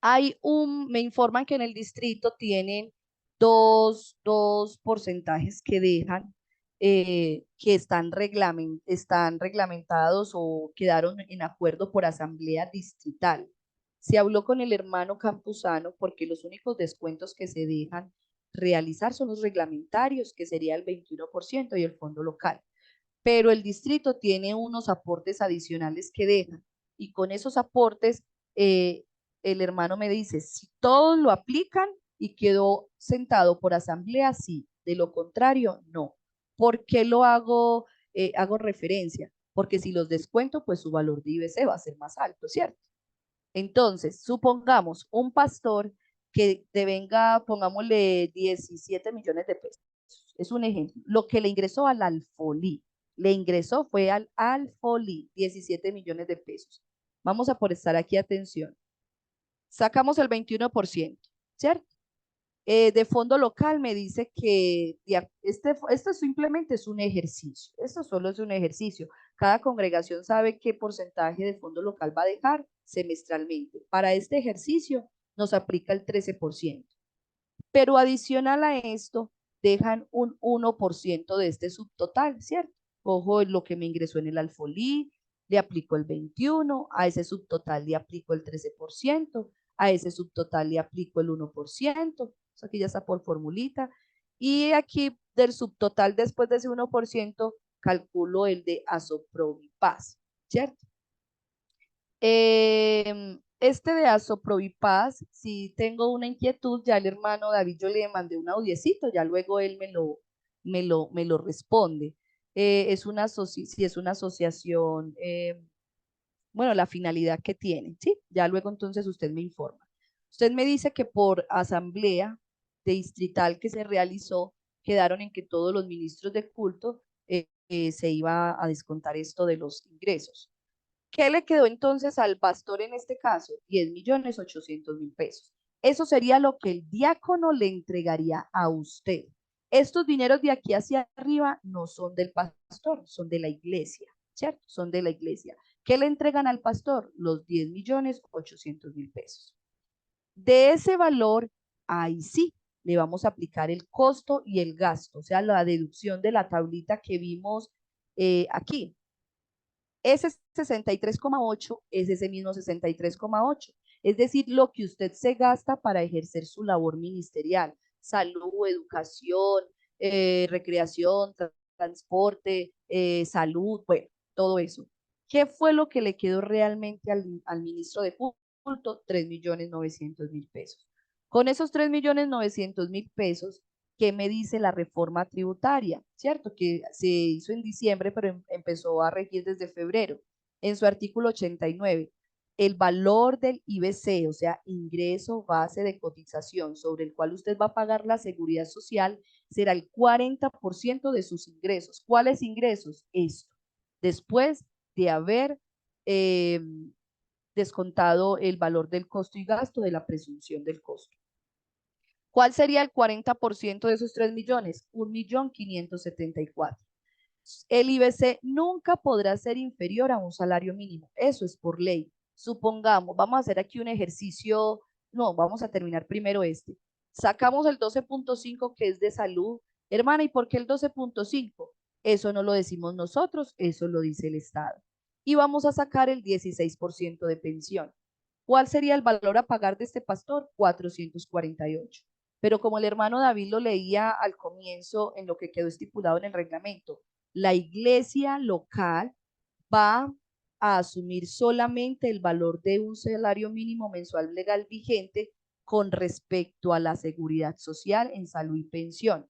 me informan que en el distrito tienen dos porcentajes que dejan, que están reglamentados o quedaron en acuerdo por asamblea distrital. Se habló con el hermano Campuzano porque los únicos descuentos que se dejan realizar son los reglamentarios, que sería el 21% y el fondo local. Pero el distrito tiene unos aportes adicionales que dejan y con esos aportes el hermano me dice, si todos lo aplican y quedó sentado por asamblea, sí, de lo contrario, no. ¿Por qué lo hago, hago referencia? Porque si los descuento, pues su valor de IBC va a ser más alto, ¿cierto? Entonces, supongamos un pastor que devenga, pongámosle 17 millones de pesos. Es un ejemplo. Lo que le ingresó al Alfolí. Le ingresó fue al Alfolí, 17 millones de pesos. Vamos a prestar aquí atención. Sacamos el 21%, ¿cierto? De fondo local me dice que esto simplemente es un ejercicio. Esto solo es un ejercicio. Cada congregación sabe qué porcentaje de fondo local va a dejar semestralmente. Para este ejercicio nos aplica el 13%. Pero adicional a esto, dejan un 1% de este subtotal, ¿cierto? Ojo, lo que me ingresó en el Alfolí, le aplico el 21%, a ese subtotal le aplico el 13%, a ese subtotal le aplico el 1%, eso aquí ya está por formulita, y aquí del subtotal después de ese 1%, calculo el de Asoprovipaz, ¿cierto? Este de Asoprovipaz, si tengo una inquietud, ya el hermano David, yo le mandé un audiecito, ya luego él me lo responde. Si es una asociación, bueno, la finalidad que tiene, ¿sí? Ya luego entonces usted me informa. Usted me dice que por asamblea distrital que se realizó, quedaron en que todos los ministros de culto se iba a descontar esto de los ingresos. ¿Qué le quedó entonces al pastor en este caso? 10.800.000 pesos. Eso sería lo que el diácono le entregaría a usted. Estos dineros de aquí hacia arriba no son del pastor, son de la iglesia, ¿cierto? Son de la iglesia. ¿Qué le entregan al pastor? Los 10.800.000 pesos. De ese valor, ahí sí, le vamos a aplicar el costo y el gasto, o sea, la deducción de la tablita que vimos aquí. Ese 63,8 es ese mismo 63,8. Es decir, lo que usted se gasta para ejercer su labor ministerial, salud, educación, recreación, transporte, salud, bueno, todo eso. ¿Qué fue lo que le quedó realmente al ministro de culto? culto, 3.900.000 pesos. Con esos 3.900.000 pesos, ¿qué me dice la reforma tributaria? ¿Cierto? Que se hizo en diciembre, pero empezó a regir desde febrero. En su artículo 89, el valor del IBC, o sea, ingreso base de cotización, sobre el cual usted va a pagar la seguridad social, será el 40% de sus ingresos. ¿Cuáles ingresos? Esto. Después de haber descontado el valor del costo y gasto de la presunción del costo. ¿Cuál sería el 40% de esos 3 millones? 1.574.000. El IBC nunca podrá ser inferior a un salario mínimo. Eso es por ley. Supongamos, vamos a hacer aquí un ejercicio, no, vamos a terminar primero este. Sacamos el 12.5 que es de salud. Hermana, ¿y por qué el 12.5? Eso no lo decimos nosotros, eso lo dice el Estado. Y vamos a sacar el 16% de pensión. ¿Cuál sería el valor a pagar de este pastor? 448. Pero como el hermano David lo leía al comienzo en lo que quedó estipulado en el reglamento, la iglesia local va a asumir solamente el valor de un salario mínimo mensual legal vigente con respecto a la seguridad social en salud y pensión.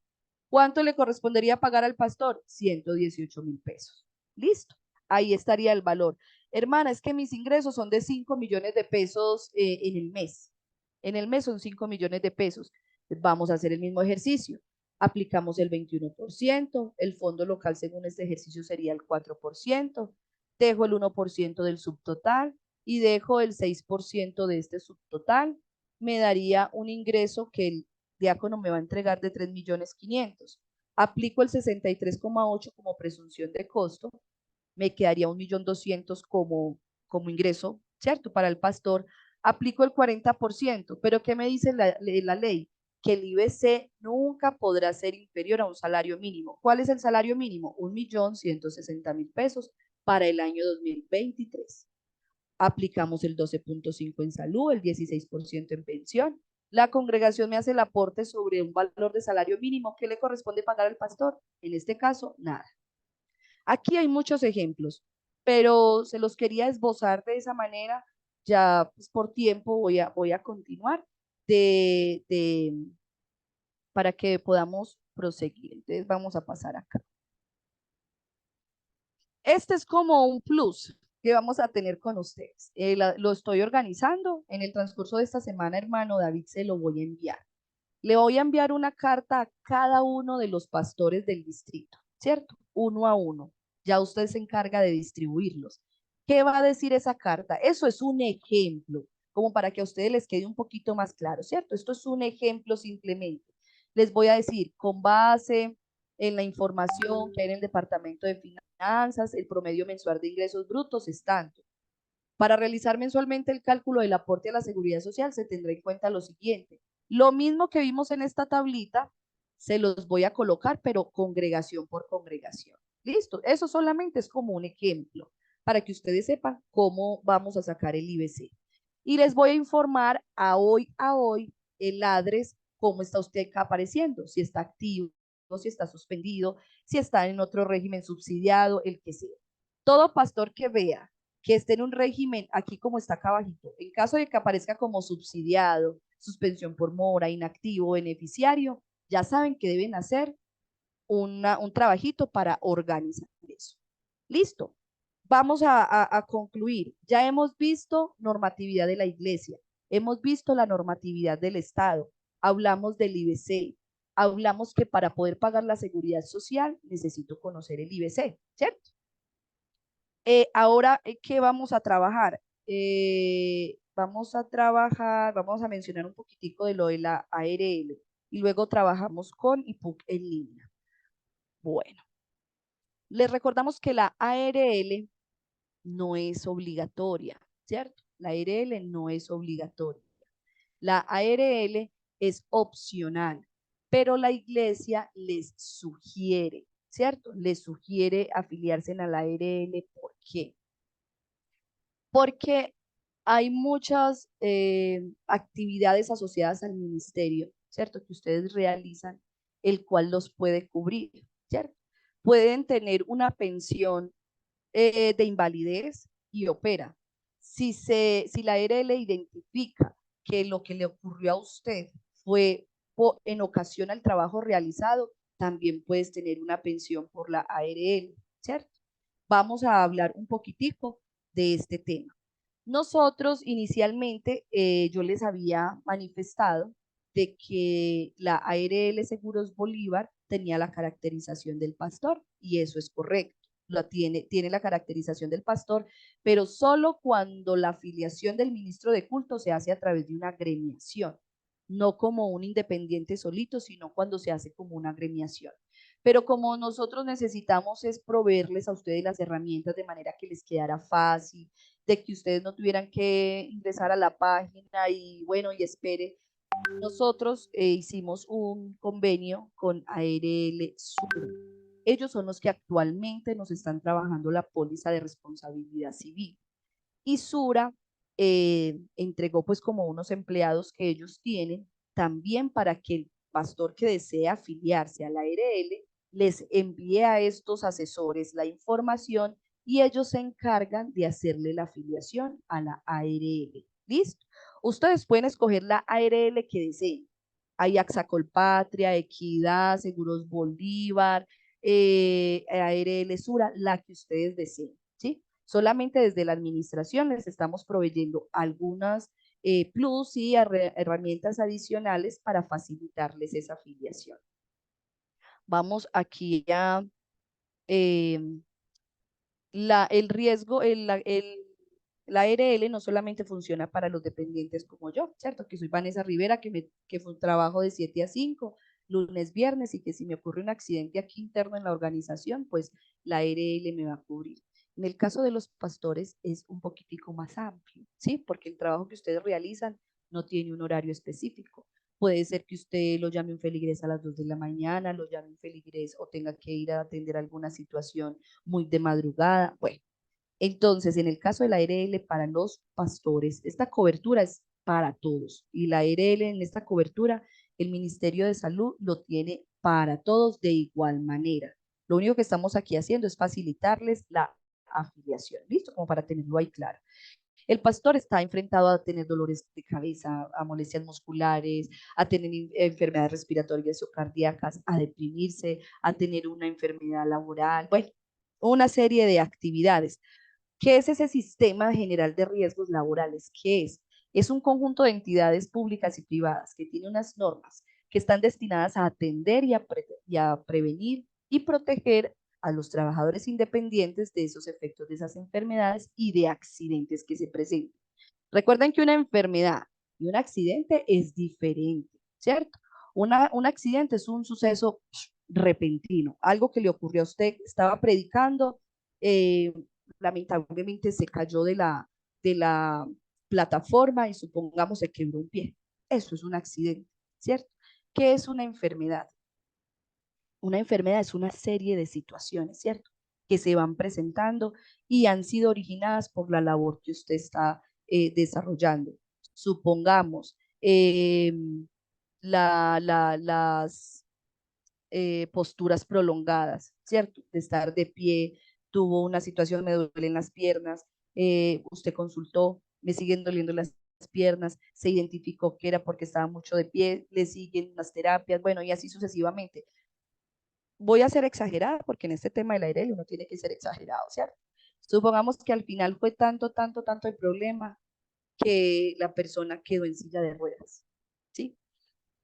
¿Cuánto le correspondería pagar al pastor? 118.000 pesos. Listo, ahí estaría el valor. Hermana, es que mis ingresos son de 5 millones de pesos en el mes. En el mes son 5 millones de pesos. Vamos a hacer el mismo ejercicio. Aplicamos el 21%, el fondo local según este ejercicio sería el 4%, dejo el 1% del subtotal y dejo el 6% de este subtotal, me daría un ingreso que el diácono me va a entregar de 3.500.000. Aplico el 63,8 como presunción de costo, me quedaría 1.200.000 como ingreso, ¿cierto? Para el pastor, aplico el 40%, pero ¿qué me dice la ley? Que el IBC nunca podrá ser inferior a un salario mínimo. ¿Cuál es el salario mínimo? 1.160.000 pesos para el año 2023. Aplicamos el 12.5 en salud, el 16% en pensión. La congregación me hace el aporte sobre un valor de salario mínimo. ¿Qué le corresponde pagar al pastor? En este caso, nada. Aquí hay muchos ejemplos, pero se los quería esbozar de esa manera. Ya pues, por tiempo voy a continuar para que podamos proseguir. Entonces vamos a pasar acá. Este es como un plus que vamos a tener con ustedes. Lo estoy organizando. En el transcurso de esta semana, hermano David, se lo voy a enviar. Le voy a enviar una carta a cada uno de los pastores del distrito, ¿cierto? Uno a uno. Ya usted se encarga de distribuirlos. ¿Qué va a decir esa carta? Eso es un ejemplo, como para que a ustedes les quede un poquito más claro, ¿cierto? Esto es un ejemplo simplemente. Les voy a decir, con base en la información que hay en el Departamento de Finanzas, el promedio mensual de ingresos brutos es tanto. Para realizar mensualmente el cálculo del aporte a la seguridad social se tendrá en cuenta lo siguiente. Lo mismo que vimos en esta tablita, se los voy a colocar, pero congregación por congregación. Listo, eso solamente es como un ejemplo para que ustedes sepan cómo vamos a sacar el IBC. Y les voy a informar a hoy el ADRES, cómo está usted acá apareciendo, si está activo, si está suspendido, si está en otro régimen subsidiado, el que sea. Todo pastor que vea que esté en un régimen, aquí como está acá abajito, en caso de que aparezca como subsidiado, suspensión por mora, inactivo, beneficiario, ya saben que deben hacer un trabajito para organizar eso. Listo. Vamos a concluir. Ya hemos visto normatividad de la iglesia, hemos visto la normatividad del Estado, hablamos del IBC, hablamos que para poder pagar la seguridad social necesito conocer el IBC, ¿cierto? Ahora, ¿qué vamos a trabajar? Vamos a mencionar un poquitico de lo de la ARL y luego trabajamos con IPUC en línea. Bueno, les recordamos que la ARL no es obligatoria, ¿cierto? La ARL no es obligatoria. La ARL es opcional, pero la iglesia les sugiere, ¿cierto? Les sugiere afiliarse a la ARL. ¿Por qué? Porque hay muchas actividades asociadas al ministerio, ¿cierto? Que ustedes realizan, el cual los puede cubrir, ¿cierto? Pueden tener una pensión de invalidez y opera. si la ARL identifica que lo que le ocurrió a usted fue en ocasión al trabajo realizado, también puedes tener una pensión por la ARL, ¿cierto? Vamos a hablar un poquitico de este tema. Nosotros inicialmente, yo les había manifestado de que la ARL Seguros Bolívar tenía la caracterización del pastor y eso es correcto. Tiene la caracterización del pastor, pero solo cuando la afiliación del ministro de culto se hace a través de una agremiación, no como un independiente solito, sino cuando se hace como una agremiación. Pero como nosotros necesitamos es proveerles a ustedes las herramientas de manera que les quedara fácil, de que ustedes no tuvieran que ingresar a la página y bueno, y espere. Nosotros hicimos un convenio con ARL Sur. Ellos son los que actualmente nos están trabajando la póliza de responsabilidad civil. Y Sura entregó pues como unos empleados que ellos tienen también para que el pastor que desea afiliarse a la ARL les envíe a estos asesores la información y ellos se encargan de hacerle la afiliación a la ARL. ¿Listo? Ustedes pueden escoger la ARL que deseen. Hay AXA Colpatria, Equidad, Seguros Bolívar, ARL Sura, la que ustedes deseen, ¿sí? Solamente desde la administración les estamos proveyendo algunas plus y herramientas adicionales para facilitarles esa afiliación. Vamos aquí a eh, el riesgo, la ARL no solamente funciona para los dependientes como yo, ¿cierto? Que soy Vanessa Rivera, que fue un trabajo de 7 a 5, lunes, viernes, y que si me ocurre un accidente aquí interno en la organización, pues la ARL me va a cubrir. En el caso de los pastores es un poquitico más amplio, ¿sí? Porque el trabajo que ustedes realizan no tiene un horario específico. Puede ser que usted lo llame un feligrés a las 2 de la mañana, lo llame un feligrés o tenga que ir a atender alguna situación muy de madrugada. Bueno, entonces en el caso de la ARL para los pastores, esta cobertura es para todos y la ARL en esta cobertura, el Ministerio de Salud lo tiene para todos de igual manera. Lo único que estamos aquí haciendo es facilitarles la afiliación, ¿listo? Como para tenerlo ahí claro. El pastor está enfrentado a tener dolores de cabeza, a molestias musculares, a tener enfermedades respiratorias o cardíacas, a deprimirse, a tener una enfermedad laboral, bueno, una serie de actividades. ¿Qué es ese sistema general de riesgos laborales? ¿Qué es? Es un conjunto de entidades públicas y privadas que tiene unas normas que están destinadas a atender y a prevenir y proteger a los trabajadores independientes de esos efectos de esas enfermedades y de accidentes que se presenten. Recuerden que una enfermedad y un accidente es diferente, ¿cierto? Un accidente es un suceso repentino, algo que le ocurrió a usted, estaba predicando, eh, lamentablemente se cayó de la plataforma y supongamos se quebró un pie. Eso es un accidente, ¿cierto? ¿Qué es una enfermedad? Una enfermedad es una serie de situaciones, ¿cierto? Que se van presentando y han sido originadas por la labor que usted está desarrollando. Supongamos las posturas prolongadas, ¿cierto? De estar de pie, tuvo una situación, me duelen las piernas, usted consultó, me siguen doliendo las piernas, se identificó que era porque estaba mucho de pie, le siguen las terapias, bueno, y así sucesivamente. Voy a ser exagerada porque en este tema del aire uno tiene que ser exagerado, ¿cierto? Supongamos que al final fue tanto el problema que la persona quedó en silla de ruedas, ¿sí?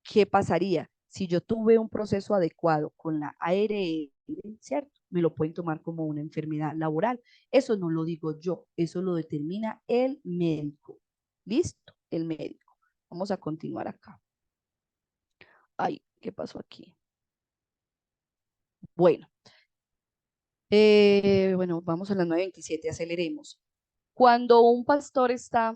¿Qué pasaría? Si yo tuve un proceso adecuado con la ARL, ¿cierto? Me lo pueden tomar como una enfermedad laboral. Eso no lo digo yo, eso lo determina el médico. ¿Listo? El médico. Vamos a continuar acá. Ay, ¿qué pasó aquí? Bueno, bueno, vamos a las 9:27, aceleremos. Cuando un pastor está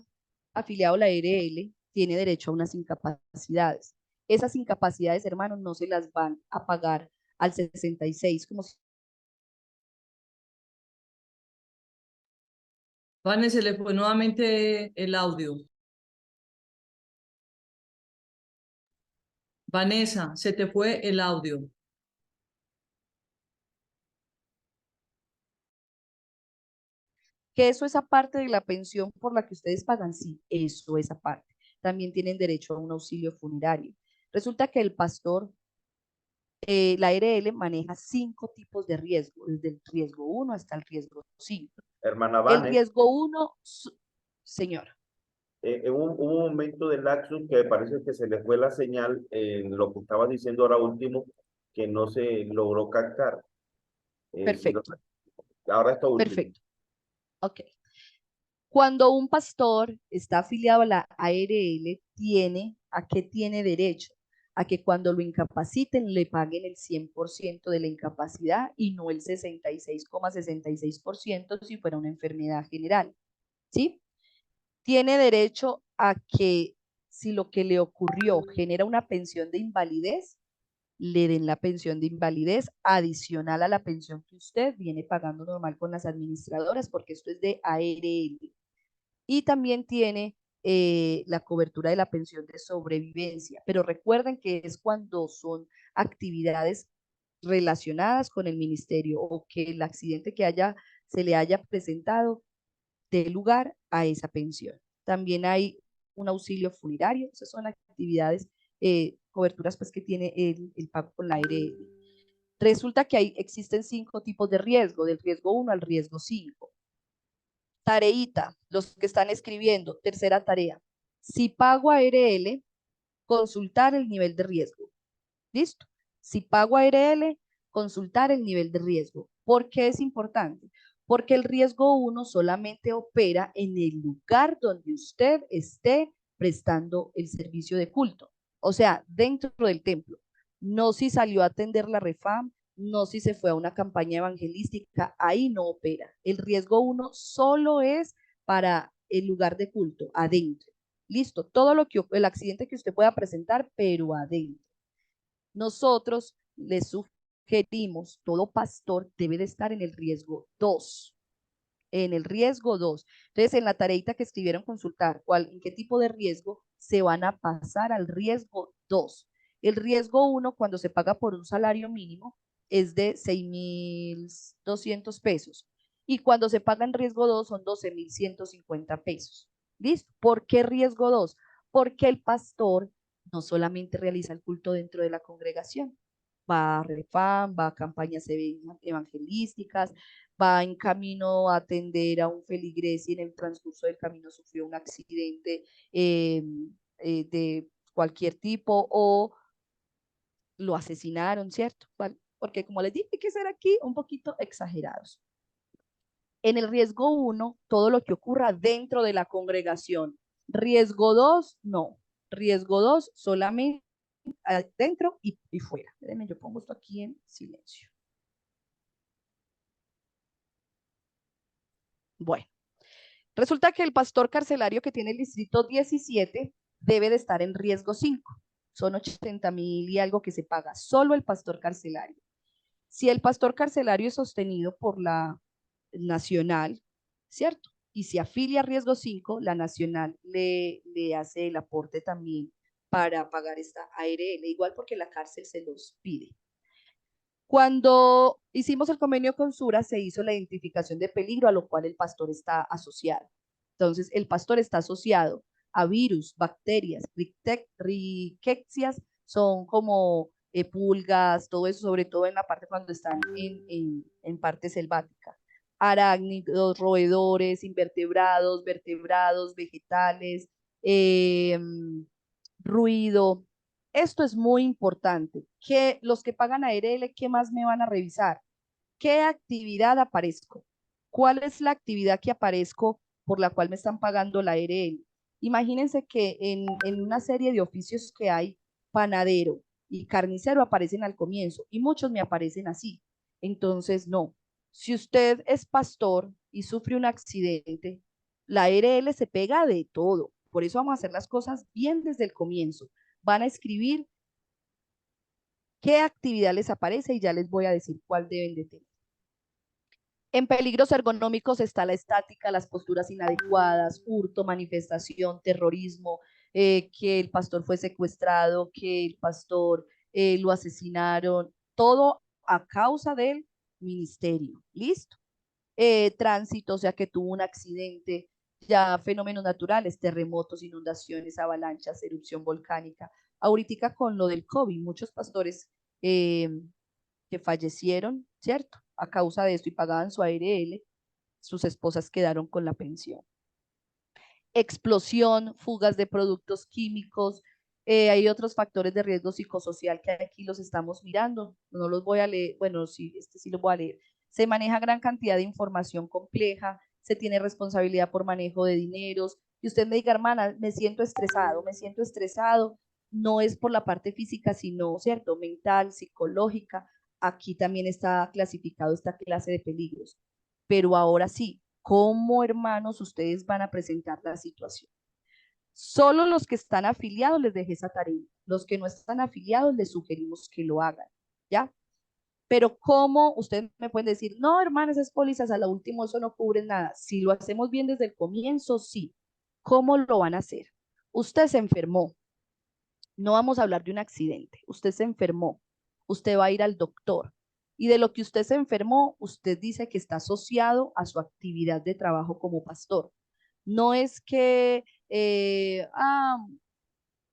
afiliado a la ARL, tiene derecho a unas incapacidades. Esas incapacidades, hermanos, no se las van a pagar al 66, como si... Vane, se le fue nuevamente el audio. Vanessa, se te fue el audio. Que eso es aparte de la pensión por la que ustedes pagan, sí, eso es aparte. También tienen derecho a un auxilio funerario. Resulta que el pastor, la ARL maneja 5 tipos de riesgo, desde el riesgo 1 hasta el riesgo 5. Hermana El Vane, riesgo 1, señora. hubo un momento de lapsus que parece que se le fue la señal en lo que estaba diciendo ahora último, que no se logró captar. Perfecto, Ahora está último. perfecto. Ok. Cuando un pastor está afiliado a la ARL, ¿a qué tiene derecho? A que cuando lo incapaciten le paguen el 100% de la incapacidad y no el 66,66% si fuera una enfermedad general, ¿sí? Tiene derecho a que si lo que le ocurrió genera una pensión de invalidez, le den la pensión de invalidez adicional a la pensión que usted viene pagando normal con las administradoras, porque esto es de ARL. Y también tiene la cobertura de la pensión de sobrevivencia. Pero recuerden que es cuando son actividades relacionadas con el ministerio o que el accidente que se le haya presentado dé lugar a esa pensión. También hay un auxilio funerario, esas son actividades, coberturas pues que tiene el pago con la ARL. Resulta que existen 5 tipos de riesgo, del riesgo 1 al riesgo 5. Tareita, los que están escribiendo, tercera tarea. Si pago ARL, consultar el nivel de riesgo. ¿Listo? Si pago ARL, consultar el nivel de riesgo. ¿Por qué es importante? Porque el riesgo 1 solamente opera en el lugar donde usted esté prestando el servicio de culto. O sea, dentro del templo. No si salió a atender la Refam, no si se fue a una campaña evangelística, ahí no opera. El riesgo 1 solo es para el lugar de culto, adentro. Listo, todo el accidente que usted pueda presentar, pero adentro. Nosotros les sugerimos, todo pastor debe de estar en el riesgo 2. En el riesgo 2. Entonces, en la tareita que escribieron consultar, en qué tipo de riesgo se van a pasar al riesgo 2. El riesgo 1, cuando se paga por un salario mínimo, es de 6,200 pesos. Y cuando se paga en riesgo 2 son 12,150 pesos. ¿Listo? ¿Por qué riesgo 2? Porque el pastor no solamente realiza el culto dentro de la congregación, va a refam, va a campañas evangelísticas, va en camino a atender a un feligrés y en el transcurso del camino sufrió un accidente de cualquier tipo o lo asesinaron, ¿cierto? Porque como les dije, hay que ser aquí un poquito exagerados. En el riesgo 1, todo lo que ocurra dentro de la congregación. Riesgo 2, no. Riesgo 2, solamente adentro y fuera. Espérenme, yo pongo esto aquí en silencio. Bueno, resulta que el pastor carcelario que tiene el distrito 17 debe de estar en riesgo 5. Son 80,000 y algo que se paga, solo el pastor carcelario. Si el pastor carcelario es sostenido por la nacional, ¿cierto? Y se afilia a riesgo 5, la nacional le hace el aporte también para pagar esta ARL, igual porque la cárcel se los pide. Cuando hicimos el convenio con Sura, se hizo la identificación de peligro a lo cual el pastor está asociado. Entonces, el pastor está asociado a virus, bacterias, riquecias, son como pulgas, todo eso, sobre todo en la parte cuando están en parte selvática. Arácnidos, roedores, invertebrados, vertebrados, vegetales, ruido. Esto es muy importante. Que los que pagan ARL, ¿qué más me van a revisar? ¿Qué actividad aparezco? ¿Cuál es la actividad que aparezco por la cual me están pagando la ARL? Imagínense que en una serie de oficios que hay, panadero y carnicero aparecen al comienzo y muchos me aparecen así. Entonces, no. Si usted es pastor y sufre un accidente, la ARL se pega de todo. Por eso vamos a hacer las cosas bien desde el comienzo. Van a escribir qué actividad les aparece y ya les voy a decir cuál deben de tener. En peligros ergonómicos está la estática, las posturas inadecuadas, hurto, manifestación, terrorismo, que el pastor fue secuestrado, que el pastor lo asesinaron, todo a causa del ministerio. ¿Listo? tránsito, o sea que tuvo un accidente, ya fenómenos naturales, terremotos, inundaciones, avalanchas, erupción volcánica. Ahorita con lo del COVID, muchos pastores eh, que fallecieron, ¿cierto? A causa de esto y pagaban su ARL, sus esposas quedaron con la pensión. Explosión, fugas de productos químicos, hay otros factores de riesgo psicosocial que aquí los estamos mirando, no los voy a leer, bueno, sí, este sí los voy a leer. Se maneja gran cantidad de información compleja, se tiene responsabilidad por manejo de dineros, y usted me diga, hermana, me siento estresado, no es por la parte física, sino, ¿cierto?, mental, psicológica, aquí también está clasificado esta clase de peligros. Pero ahora sí, ¿cómo, hermanos, ustedes van a presentar la situación? Solo los que están afiliados les dejé esa tarea. Los que no están afiliados les sugerimos que lo hagan, ¿ya? Pero ¿cómo? Ustedes me pueden decir, no, hermano, esas pólizas a lo último eso no cubren nada. Si lo hacemos bien desde el comienzo, sí. ¿Cómo lo van a hacer? Usted se enfermó. No vamos a hablar de un accidente. Usted se enfermó. Usted va a ir al doctor. Y de lo que usted se enfermó, usted dice que está asociado a su actividad de trabajo como pastor. No es que,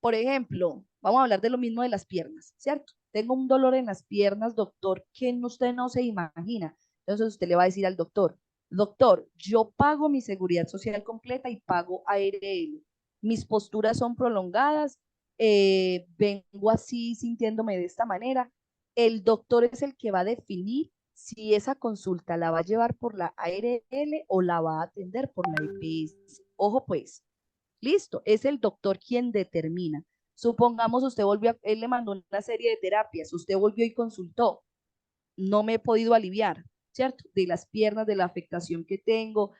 por ejemplo, vamos a hablar de lo mismo de las piernas, ¿cierto? Tengo un dolor en las piernas, doctor, que usted no se imagina. Entonces usted le va a decir al doctor, doctor, yo pago mi seguridad social completa y pago ARL. Mis posturas son prolongadas, vengo así sintiéndome de esta manera. El doctor es el que va a definir si esa consulta la va a llevar por la ARL o la va a atender por la EPS. Ojo pues, listo, es el doctor quien determina. Supongamos usted volvió, él le mandó una serie de terapias, usted volvió y consultó, no me he podido aliviar, ¿cierto? De las piernas, de la afectación que tengo.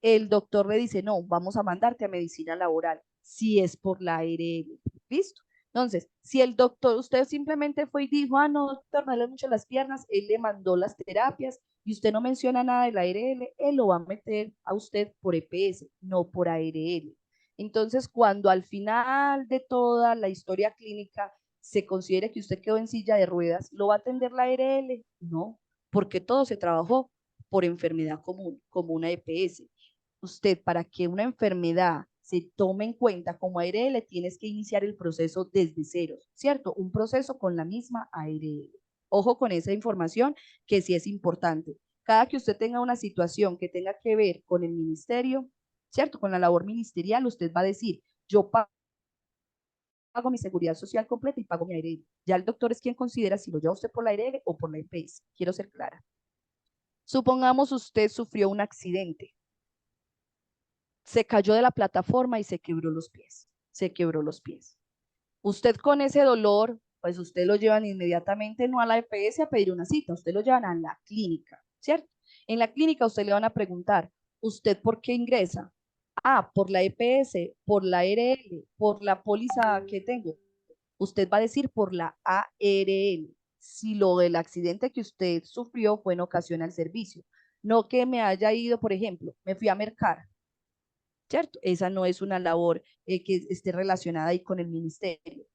El doctor le dice, no, vamos a mandarte a medicina laboral, si es por la ARL, ¿listo? Entonces, si el doctor, usted simplemente fue y dijo, no, doctor, me duelen mucho las piernas, él le mandó las terapias y usted no menciona nada de la ARL, él lo va a meter a usted por EPS, no por ARL. Entonces, cuando al final de toda la historia clínica se considere que usted quedó en silla de ruedas, ¿lo va a atender la ARL? No, porque todo se trabajó por enfermedad común, como una EPS. Usted, para que una enfermedad se tome en cuenta como ARL, tienes que iniciar el proceso desde cero, ¿cierto? Un proceso con la misma ARL. Ojo con esa información que sí es importante. Cada que usted tenga una situación que tenga que ver con el ministerio, ¿cierto? Con la labor ministerial, usted va a decir, yo pago mi seguridad social completa y pago mi ARL. Ya el doctor es quien considera si lo lleva usted por la ARL o por la EPS. Quiero ser clara. Supongamos usted sufrió un accidente. Se cayó de la plataforma y se quebró los pies. Se quebró los pies. Usted con ese dolor, pues usted lo llevan inmediatamente no a la EPS a pedir una cita, usted lo llevan a la clínica, ¿cierto? En la clínica usted le van a preguntar, ¿usted por qué ingresa? Por la EPS, por la ARL, por la póliza que tengo. Usted va a decir por la ARL, si lo del accidente que usted sufrió fue en ocasión al servicio. No que me haya ido, por ejemplo, me fui a mercar, ¿cierto? Esa no es una labor que esté relacionada ahí con el ministerio.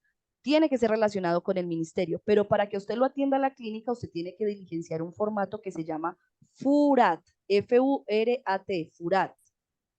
Tiene que ser relacionado con el ministerio, pero para que usted lo atienda a la clínica, usted tiene que diligenciar un formato que se llama FURAT, F-U-R-A-T, FURAT.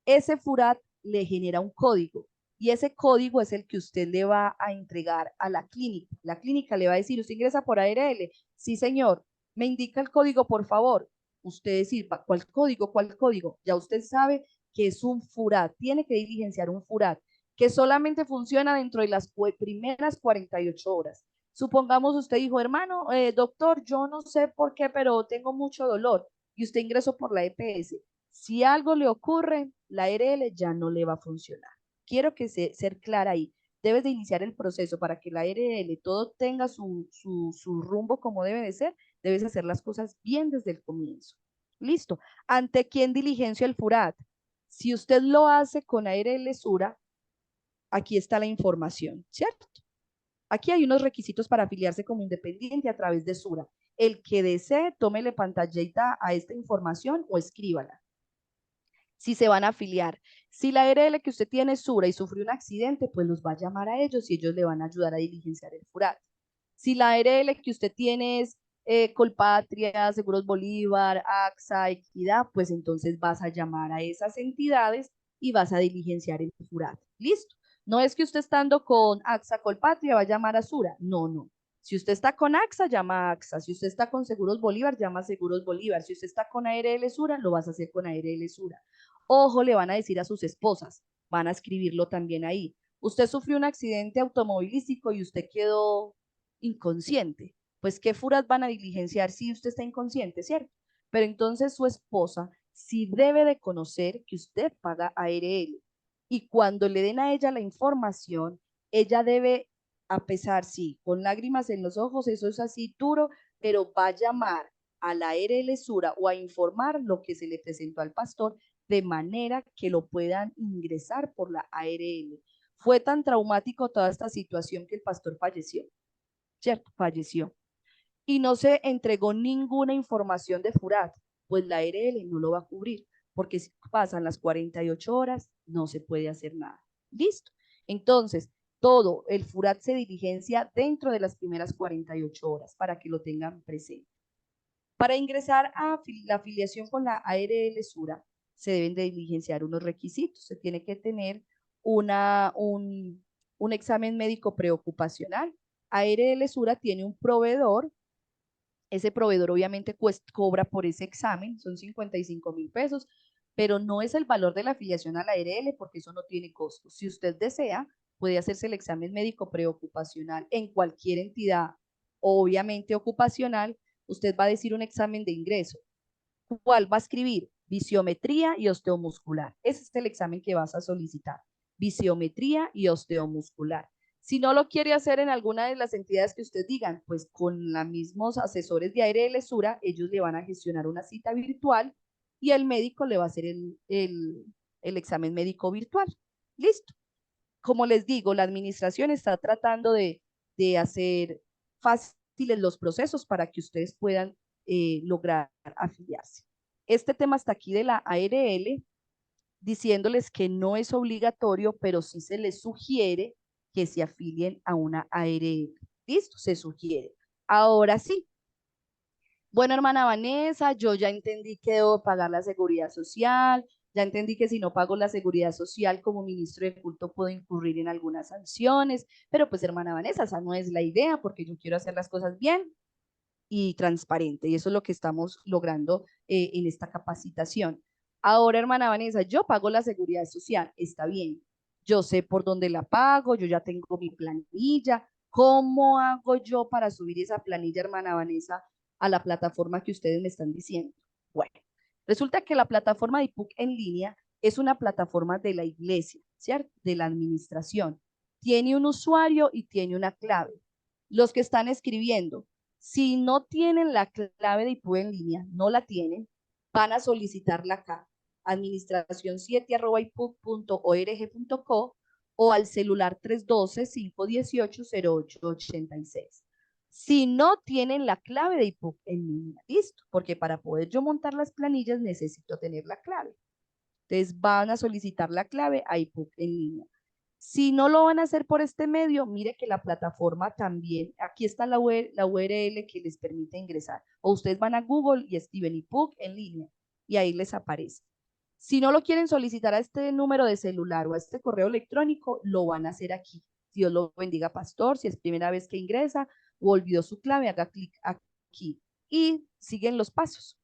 Ese FURAT le genera un código y ese código es el que usted le va a entregar a la clínica. La clínica le va a decir, ¿usted ingresa por ARL? Sí, señor. ¿Me indica el código, por favor? Usted decir, ¿cuál código? ¿Cuál código? Ya usted sabe que es un FURAT. Tiene que diligenciar un FURAT que solamente funciona dentro de las primeras 48 horas. Supongamos usted dijo, hermano, doctor, yo no sé por qué, pero tengo mucho dolor y usted ingresó por la EPS. Si algo le ocurre, la ARL ya no le va a funcionar. Quiero que ser clara ahí. Debes de iniciar el proceso para que la ARL todo tenga su rumbo como debe de ser. Debes hacer las cosas bien desde el comienzo. Listo. ¿Ante quién diligencia el FURAT? Si usted lo hace con ARL Sura, aquí está la información, ¿cierto? Aquí hay unos requisitos para afiliarse como independiente a través de Sura. El que desee, tómele pantallita a esta información o escríbala. Si se van a afiliar. Si la ARL que usted tiene es Sura y sufrió un accidente, pues los va a llamar a ellos y ellos le van a ayudar a diligenciar el FURAT. Si la ARL que usted tiene es Colpatria, Seguros Bolívar, AXA, Equidad, pues entonces vas a llamar a esas entidades y vas a diligenciar el FURAT. ¿Listo? No es que usted estando con AXA, Colpatria va a llamar a Sura. No, no. Si usted está con AXA, llama a AXA. Si usted está con Seguros Bolívar, llama a Seguros Bolívar. Si usted está con ARL Sura, lo vas a hacer con ARL Sura. Ojo, le van a decir a sus esposas, van a escribirlo también ahí. Usted sufrió un accidente automovilístico y usted quedó inconsciente. Pues, ¿qué furas van a diligenciar si usted está inconsciente, cierto? Pero entonces su esposa sí debe de conocer que usted paga ARL. Y cuando le den a ella la información, ella debe, a pesar, sí, con lágrimas en los ojos, eso es así duro, pero va a llamar a la ARL Sura o a informar lo que se le presentó al pastor de manera que lo puedan ingresar por la ARL. Fue tan traumático toda esta situación que el pastor falleció, ¿cierto? Falleció. Y no se entregó ninguna información de FURAT, pues la ARL no lo va a cubrir, porque si pasan las 48 horas, no se puede hacer nada. ¿Listo? Entonces, todo el FURAT se diligencia dentro de las primeras 48 horas, para que lo tengan presente. Para ingresar a la afiliación con la ARL Sura, se deben de diligenciar unos requisitos. Se tiene que tener un examen médico preocupacional. ARL Sura tiene un proveedor. Ese proveedor obviamente cobra por ese examen, son 55.000 pesos, pero no es el valor de la afiliación a la ARL porque eso no tiene costo. Si usted desea, puede hacerse el examen médico preocupacional en cualquier entidad, obviamente ocupacional. Usted va a decir un examen de ingreso. ¿Cuál va a escribir? Visiometría y osteomuscular. Ese es el examen que vas a solicitar. Visiometría y osteomuscular. Si no lo quiere hacer en alguna de las entidades que usted digan, pues con los mismos asesores de ARL Sura, ellos le van a gestionar una cita virtual y el médico le va a hacer el examen médico virtual. Listo. Como les digo, la administración está tratando de hacer fáciles los procesos para que ustedes puedan lograr afiliarse. Este tema hasta aquí de la ARL, diciéndoles que no es obligatorio, pero sí se les sugiere que se afilien a una ARL. ¿Listo? Se sugiere. Ahora sí. Bueno, hermana Vanessa, yo ya entendí que debo pagar la seguridad social, ya entendí que si no pago la seguridad social como ministro de culto puedo incurrir en algunas sanciones, pero pues hermana Vanessa, esa no es la idea porque yo quiero hacer las cosas bien y transparente y eso es lo que estamos logrando en esta capacitación. Ahora, hermana Vanessa, yo pago la seguridad social, está bien, yo sé por dónde la pago, yo ya tengo mi planilla. ¿Cómo hago yo para subir esa planilla, hermana Vanessa, a la plataforma que ustedes me están diciendo? Bueno, resulta que la plataforma de IPUC en línea es una plataforma de la iglesia, ¿cierto? De la administración. Tiene un usuario y tiene una clave. Los que están escribiendo, si no tienen la clave de IPUC en línea, no la tienen, van a solicitarla acá, administración7@ipuc.org.co o al celular 312-518-0886. Si no tienen la clave de IPUC en línea, listo, porque para poder yo montar las planillas necesito tener la clave. Entonces van a solicitar la clave a IPUC en línea. Si no lo van a hacer por este medio, mire que la plataforma también, aquí está la URL que les permite ingresar. O ustedes van a Google y escriben IPUC en línea y ahí les aparece. Si no lo quieren solicitar a este número de celular o a este correo electrónico, lo van a hacer aquí. Dios lo bendiga, pastor. Si es primera vez que ingresa o olvidó su clave, haga clic aquí y siguen los pasos.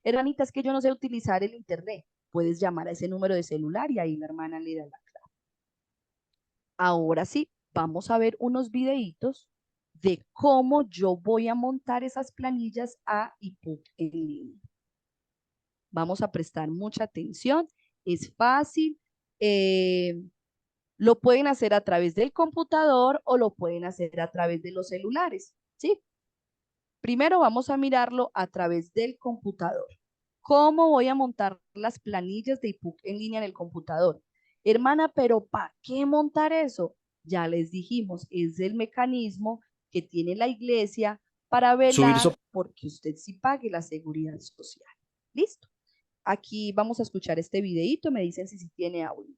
Hermanita, es que yo no sé utilizar el internet. Puedes llamar a ese número de celular y ahí la hermana le da la clave. Ahora sí, vamos a ver unos videitos de cómo yo voy a montar esas planillas a IPUC en línea. Vamos a prestar mucha atención, es fácil, lo pueden hacer a través del computador o lo pueden hacer a través de los celulares, ¿sí? Primero vamos a mirarlo a través del computador. ¿Cómo voy a montar las planillas de IPUC en línea en el computador? Hermana, pero ¿para qué montar eso? Ya les dijimos, es el mecanismo que tiene la iglesia para velar porque usted sí pague la seguridad social. ¿Listo? Aquí vamos a escuchar este videito, me dicen si tiene audio.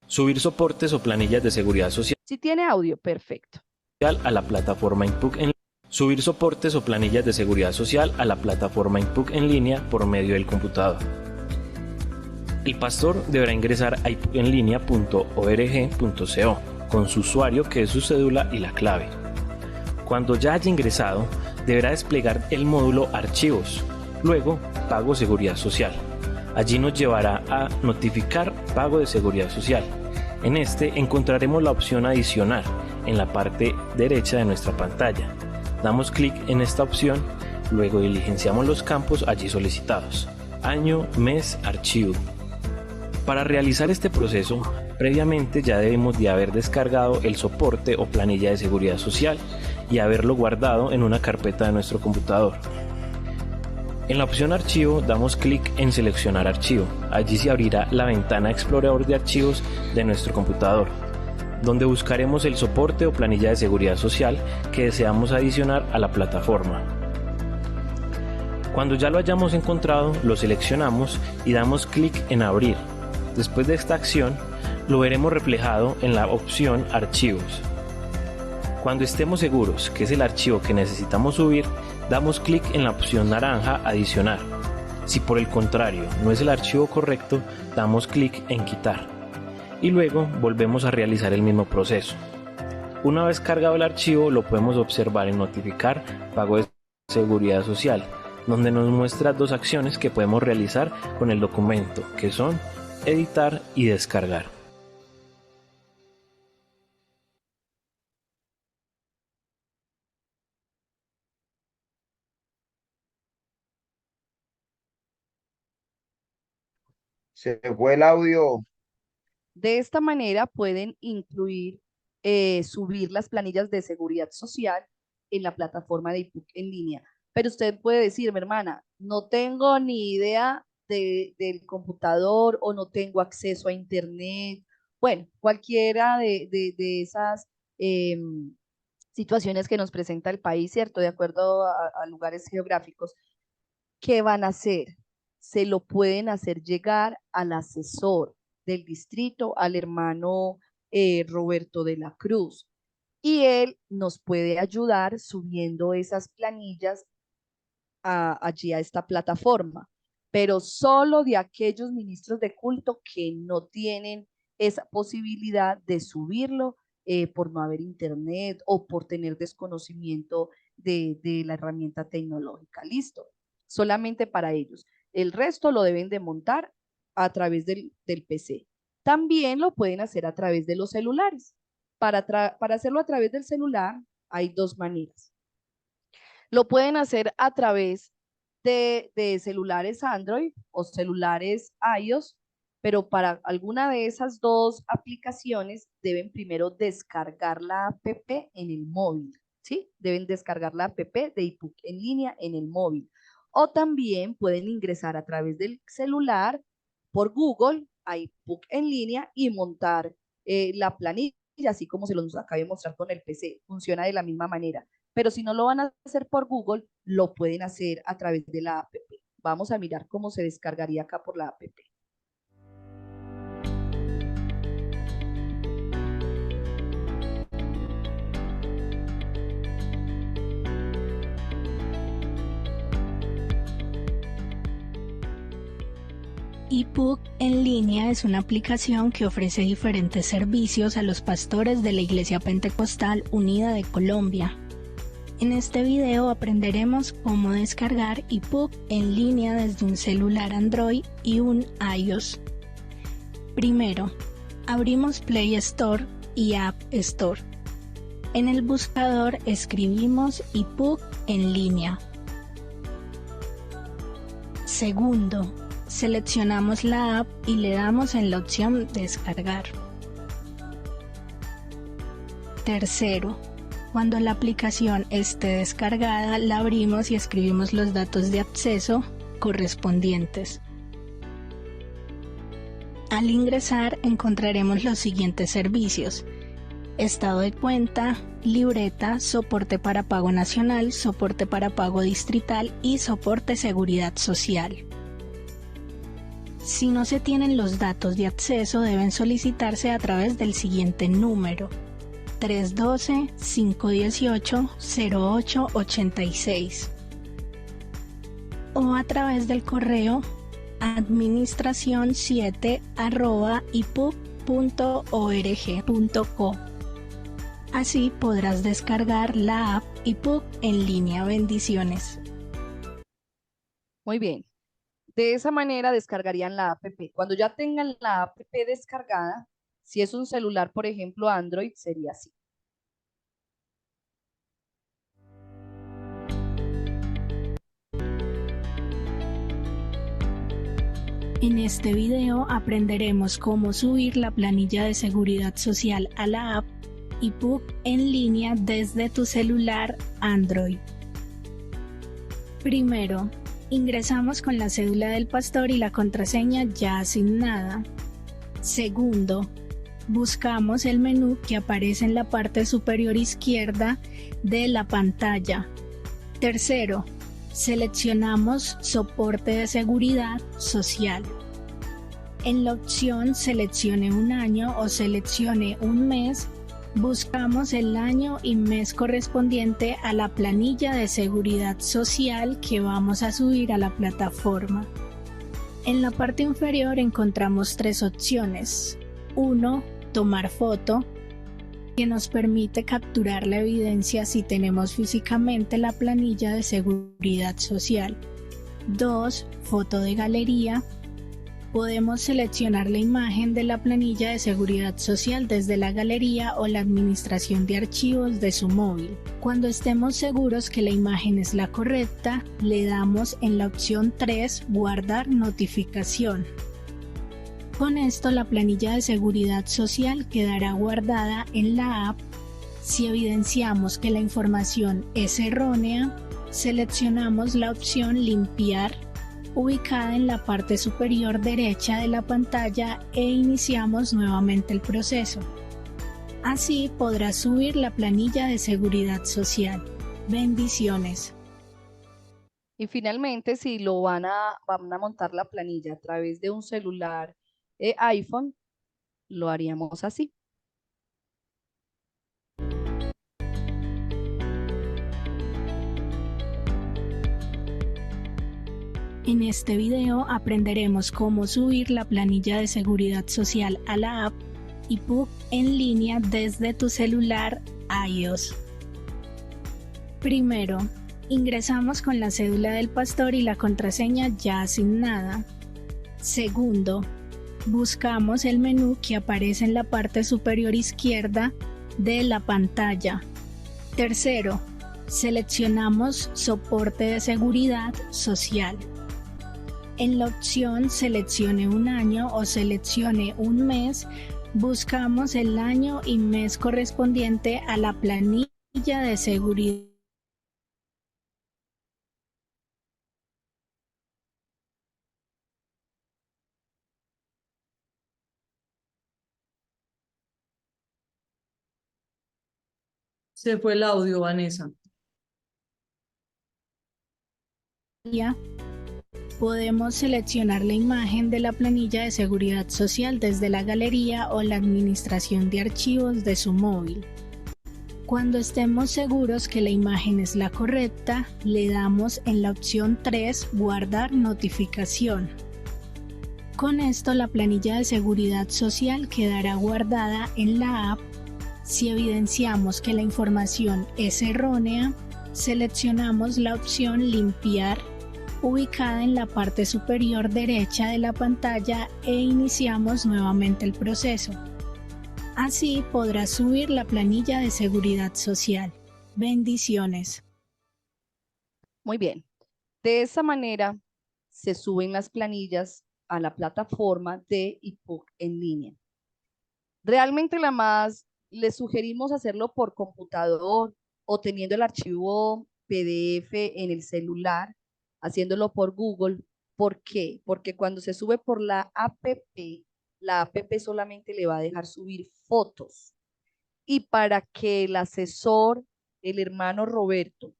Subir soportes o planillas de seguridad social Si tiene audio, perfecto. a la plataforma IPUC en Subir soportes o planillas de seguridad social a la plataforma IPUC en línea por medio del computador. El pastor deberá ingresar a ipucenlinea.org.co con su usuario, que es su cédula y la clave. Cuando ya haya ingresado, deberá desplegar el módulo Archivos, luego Pago Seguridad Social. Allí nos llevará a Notificar Pago de Seguridad Social. En este encontraremos la opción Adicionar en la parte derecha de nuestra pantalla. Damos clic en esta opción, luego diligenciamos los campos allí solicitados: año, mes, archivo. Para realizar este proceso, previamente ya debemos de haber descargado el soporte o planilla de seguridad social y haberlo guardado en una carpeta de nuestro computador. En la opción Archivo damos clic en Seleccionar archivo. Allí se abrirá la ventana Explorador de archivos de nuestro computador, donde buscaremos el soporte o planilla de seguridad social que deseamos adicionar a la plataforma. Cuando ya lo hayamos encontrado, lo seleccionamos y damos clic en Abrir. Después de esta acción, lo veremos reflejado en la opción Archivos. Cuando estemos seguros que es el archivo que necesitamos subir, damos clic en la opción naranja Adicionar. Si por el contrario no es el archivo correcto, damos clic en Quitar. Y luego volvemos a realizar el mismo proceso. Una vez cargado el archivo, lo podemos observar en Notificar Pago de Seguridad Social, donde nos muestra dos acciones que podemos realizar con el documento, que son editar y descargar. Se fue el audio. De esta manera pueden incluir, subir las planillas de seguridad social en la plataforma de IPUC en línea. Pero usted puede decirme, hermana, no tengo ni idea del computador o no tengo acceso a internet. Bueno, cualquiera de esas situaciones que nos presenta el país, ¿cierto? De acuerdo a lugares geográficos. ¿Qué van a hacer? Se lo pueden hacer llegar al asesor del distrito, al hermano Roberto de la Cruz, y él nos puede ayudar subiendo esas planillas allí a esta plataforma, pero solo de aquellos ministros de culto que no tienen esa posibilidad de subirlo por no haber internet o por tener desconocimiento de la herramienta tecnológica. Listo, solamente para ellos. El resto lo deben de montar a través del PC. También lo pueden hacer a través de los celulares. Para hacerlo a través del celular hay dos maneras. Lo pueden hacer a través de celulares Android o celulares iOS, pero para alguna de esas dos aplicaciones deben primero descargar la app en el móvil, ¿sí? Deben descargar la app de IPUC en línea en el móvil. O también pueden ingresar a través del celular por Google a IPUC en línea y montar la planilla, así como se los acabé de mostrar con el PC. Funciona de la misma manera. Pero si no lo van a hacer por Google, lo pueden hacer a través de la app. Vamos a mirar cómo se descargaría acá por la app. IPUC en línea es una aplicación que ofrece diferentes servicios a los pastores de la Iglesia Pentecostal Unida de Colombia. En este video aprenderemos cómo descargar IPUC en línea desde un celular Android y un iOS. Primero, abrimos Play Store y App Store. En el buscador escribimos IPUC en línea. Segundo, seleccionamos la app y le damos en la opción Descargar. Tercero, cuando la aplicación esté descargada, la abrimos y escribimos los datos de acceso correspondientes. Al ingresar encontraremos los siguientes servicios: estado de cuenta, libreta, soporte para pago nacional, soporte para pago distrital y soporte seguridad social. Si no se tienen los datos de acceso, deben solicitarse a través del siguiente número: 312-518-0886 o a través del correo administración7@ipuc.org.co. Así podrás descargar la app IPUC en línea. Bendiciones. Muy bien. De esa manera descargarían la app. Cuando ya tengan la app descargada, si es un celular, por ejemplo, Android, sería así. En este video aprenderemos cómo subir la planilla de seguridad social a la app IPUC en línea desde tu celular Android. Primero, ingresamos con la cédula del pastor y la contraseña ya asignada. Segundo, buscamos el menú que aparece en la parte superior izquierda de la pantalla. Tercero, seleccionamos soporte de seguridad social. En la opción seleccione un año o seleccione un mes, buscamos el año y mes correspondiente a la planilla de seguridad social que vamos a subir a la plataforma. En la parte inferior encontramos tres opciones. 1. Tomar foto, que nos permite capturar la evidencia si tenemos físicamente la planilla de seguridad social. 2. Foto de galería. Podemos seleccionar la imagen de la planilla de seguridad social desde la galería o la administración de archivos de su móvil. Cuando estemos seguros que la imagen es la correcta, le damos en la opción 3, guardar notificación. Con esto la planilla de seguridad social quedará guardada en la app. Si evidenciamos que la información es errónea, seleccionamos la opción limpiar, ubicada en la parte superior derecha de la pantalla e iniciamos nuevamente el proceso. Así podrás subir la planilla de seguridad social. Bendiciones. Y finalmente, si van a montar la planilla a través de un celular iPhone, lo haríamos así. En este video aprenderemos cómo subir la planilla de seguridad social a la app IPUC en línea desde tu celular iOS. Primero, ingresamos con la cédula del pastor y la contraseña ya asignada. Segundo, buscamos el menú que aparece en la parte superior izquierda de la pantalla. Tercero, seleccionamos soporte de seguridad social. En la opción seleccione un año o seleccione un mes, buscamos el año y mes correspondiente a la planilla de seguridad. Se fue el audio, Vanessa. Podemos seleccionar la imagen de la planilla de seguridad social desde la galería o la administración de archivos de su móvil. Cuando estemos seguros que la imagen es la correcta, le damos en la opción 3, guardar notificación. Con esto la planilla de seguridad social quedará guardada en la app. Si evidenciamos que la información es errónea, seleccionamos la opción limpiar, ubicada en la parte superior derecha de la pantalla e iniciamos nuevamente el proceso. Así podrás subir la planilla de seguridad social. Bendiciones. Muy bien. De esa manera se suben las planillas a la plataforma de IPUC en línea. Realmente les sugerimos hacerlo por computador o teniendo el archivo PDF en el celular, haciéndolo por Google. ¿Por qué? Porque cuando se sube por la app solamente le va a dejar subir fotos. Y para que el asesor, el hermano Roberto,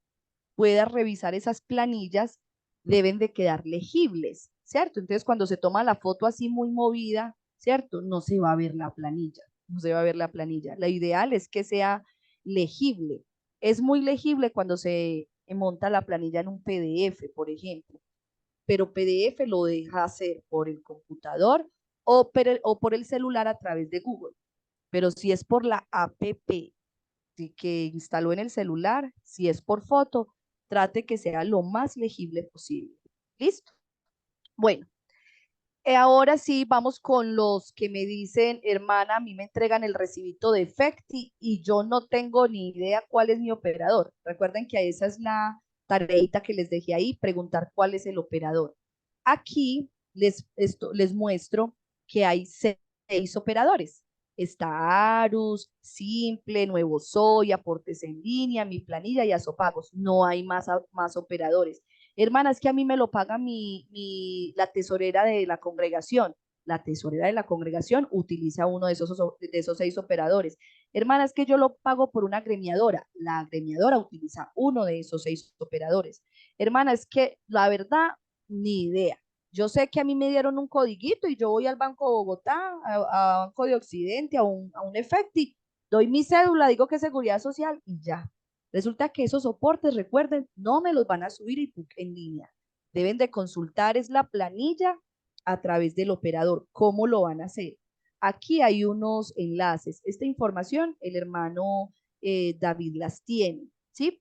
pueda revisar esas planillas, deben de quedar legibles, ¿cierto? Entonces, cuando se toma la foto así muy movida, ¿cierto? No se va a ver la planilla. no se va a ver la planilla. Lo ideal es que sea legible. Es muy legible cuando se monta la planilla en un PDF, por ejemplo, pero PDF lo deja hacer por el computador o por el celular a través de Google. Pero si es por la app que instaló en el celular, si es por foto, trate que sea lo más legible posible. ¿Listo? Bueno, ahora sí vamos con los que me dicen, hermana, a mí me entregan el recibito de Efecti y yo no tengo ni idea cuál es mi operador. Recuerden que esa es la tareita que les dejé ahí, preguntar cuál es el operador. Aquí les muestro que hay 6 operadores. Está Arus, Simple, Nuevo Soy, Aportes en Línea, Mi Planilla y Azopagos. No hay más operadores. Hermana, es que a mí me lo paga la tesorera de la congregación. La tesorera de la congregación utiliza uno de esos 6 operadores. Hermana, es que yo lo pago por una agremiadora. La agremiadora utiliza uno de esos 6 operadores. Hermana, es que la verdad, ni idea. Yo sé que a mí me dieron un codiguito y yo voy al Banco de Bogotá, a Banco de Occidente, a un Efecti, doy mi cédula, digo que es Seguridad Social y ya. Resulta que esos soportes, recuerden, no me los van a subir en línea. Deben de consultar es la planilla a través del operador. ¿Cómo lo van a hacer? Aquí hay unos enlaces. Esta información el hermano David las tiene, ¿sí?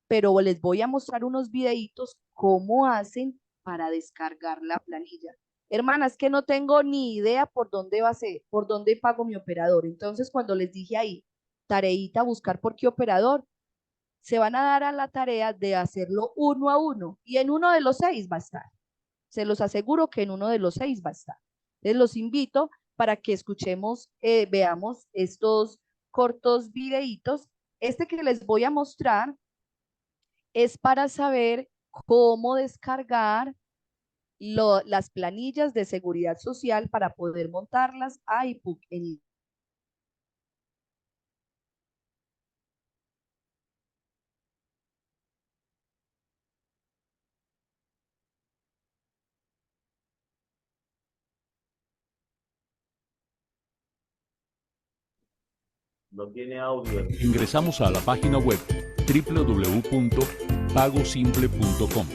Pero les voy a mostrar unos videitos cómo hacen para descargar la planilla. Hermanas, que no tengo ni idea por dónde va a ser, por dónde pago mi operador. Entonces, cuando les dije ahí, tareita, buscar por qué operador, se van a dar a la tarea de hacerlo uno a uno y en uno de los 6 va a estar. Se los aseguro que en uno de los 6 va a estar. Les los invito para que escuchemos, veamos estos cortos videitos. Este que les voy a mostrar es para saber cómo descargar las planillas de seguridad social para poder montarlas a iPook en línea. No tiene audio. Ingresamos a la página web www.pagosimple.com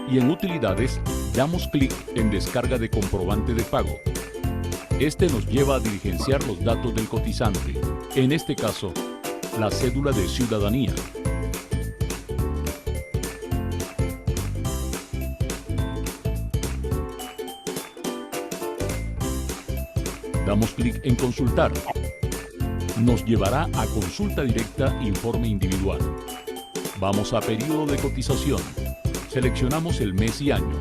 y en Utilidades damos clic en Descarga de comprobante de pago. Este nos lleva a diligenciar los datos del cotizante, en este caso, la cédula de ciudadanía. Damos clic en Consultar. Nos llevará a Consulta Directa, Informe Individual. Vamos a Periodo de cotización. Seleccionamos el mes y año.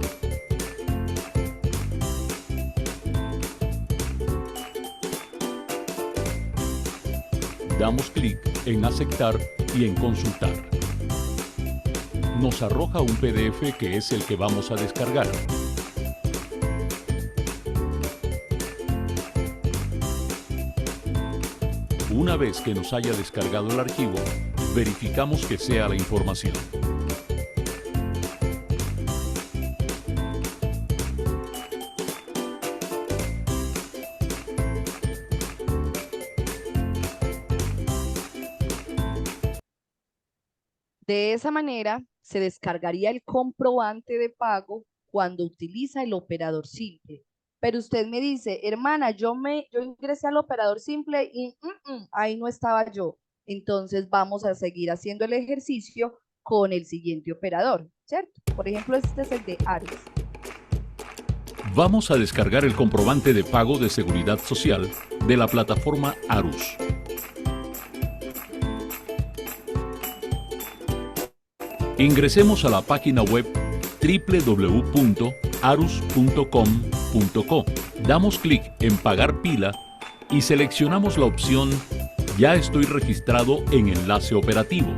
Damos clic en Aceptar y en Consultar. Nos arroja un PDF que es el que vamos a descargar. Una vez que nos haya descargado el archivo, verificamos que sea la información. De esa manera, se descargaría el comprobante de pago cuando utiliza el operador simple. Pero usted me dice, hermana, yo ingresé al operador simple y ahí no estaba yo. Entonces vamos a seguir haciendo el ejercicio con el siguiente operador, ¿cierto? Por ejemplo, este es el de Arus. Vamos a descargar el comprobante de pago de Seguridad Social de la plataforma Arus. Ingresemos a la página web www.arus.com.co. Damos clic en Pagar pila y seleccionamos la opción Ya estoy registrado en enlace operativo.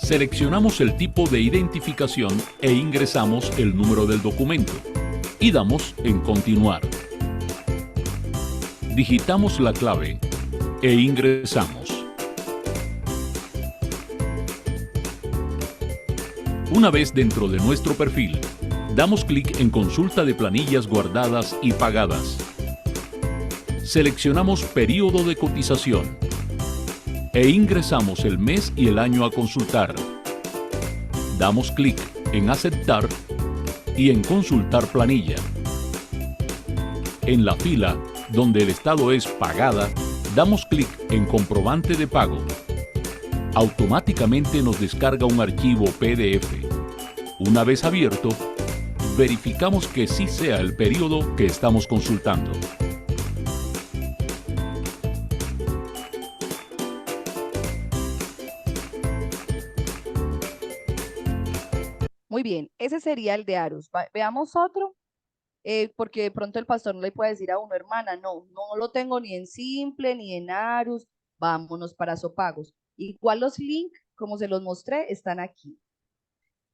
Seleccionamos el tipo de identificación e ingresamos el número del documento y damos en Continuar. Digitamos la clave e ingresamos. Una vez dentro de nuestro perfil, Damos clic en Consulta de planillas guardadas y pagadas. Seleccionamos Período de cotización e ingresamos el mes y el año a consultar. Damos clic en Aceptar y en Consultar planilla. En la fila, donde el estado es Pagada, damos clic en Comprobante de pago. Automáticamente nos descarga un archivo PDF. Una vez abierto, verificamos que sí sea el periodo que estamos consultando. Muy bien, ese sería el de Arus. Veamos otro, porque de pronto el pastor no le puede decir a uno, hermana, no lo tengo ni en Simple ni en Arus, vámonos para Sopagos. Igual los links, como se los mostré, están aquí.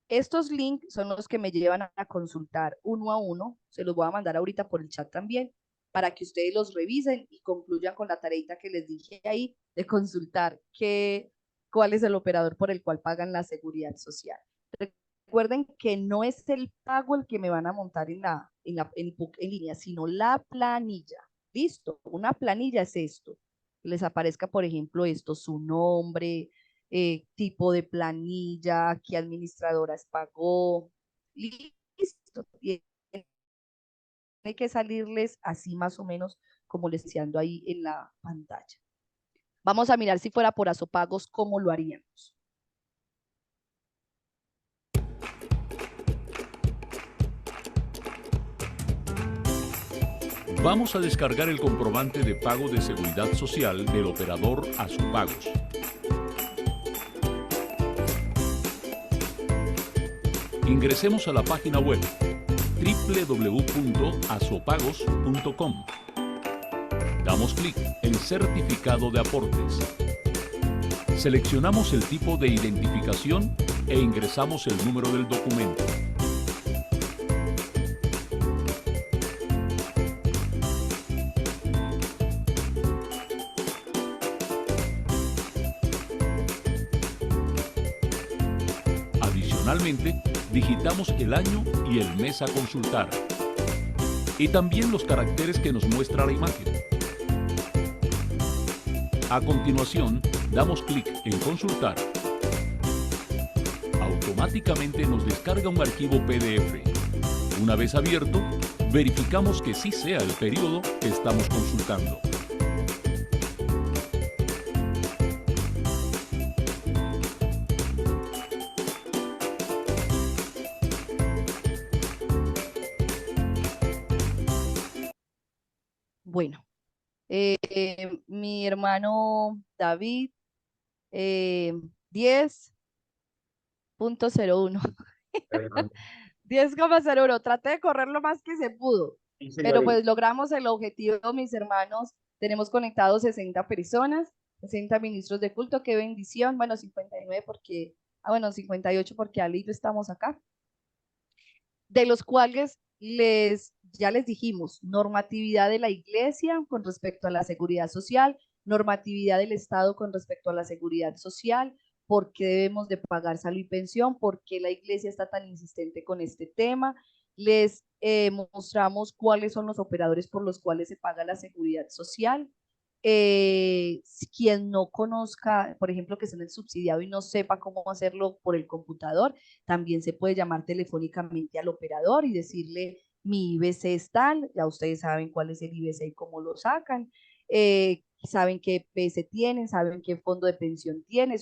Estos links son los que me llevan a consultar uno a uno, se los voy a mandar ahorita por el chat también, para que ustedes los revisen y concluyan con la tareita que les dije ahí de consultar cuál es el operador por el cual pagan la seguridad social. Recuerden que no es el pago el que me van a montar en línea, sino la planilla. ¿Listo? Una planilla es esto. Les aparezca, por ejemplo, esto, su nombre, tipo de planilla, qué administradoras pagó. Listo. Tiene que salirles así más o menos como les estoy diciendo ahí en la pantalla. Vamos a mirar si fuera por Azopagos, ¿cómo lo haríamos? Vamos a descargar el comprobante de pago de seguridad social del operador Azopagos. Ingresemos a la página web www.azopagos.com. Damos clic en Certificado de aportes. Seleccionamos el tipo de identificación e ingresamos el número del documento. Adicionalmente, digitamos el año y el mes a consultar. Y también los caracteres que nos muestra la imagen. A continuación, damos clic en Consultar. Automáticamente nos descarga un archivo PDF. Una vez abierto, verificamos que sí sea el periodo que estamos consultando. Bueno, mi hermano David, 10.01. 10,01. Traté de correr lo más que se pudo, pero pues logramos el objetivo, mis hermanos. Tenemos conectados 60 personas, 60 ministros de culto. Qué bendición. Bueno, 59 porque, 58 porque Ali y yo estamos acá. De los cuales ya les dijimos, normatividad de la iglesia con respecto a la seguridad social, normatividad del Estado con respecto a la seguridad social, por qué debemos de pagar salud y pensión, por qué la iglesia está tan insistente con este tema. Les mostramos cuáles son los operadores por los cuales se paga la seguridad social. Quien no conozca, por ejemplo, que esté en el subsidiado y no sepa cómo hacerlo por el computador, también se puede llamar telefónicamente al operador y decirle, mi IBC es tal, ya ustedes saben cuál es el IBC y cómo lo sacan, saben qué PS tienen, saben qué fondo de pensión tiene,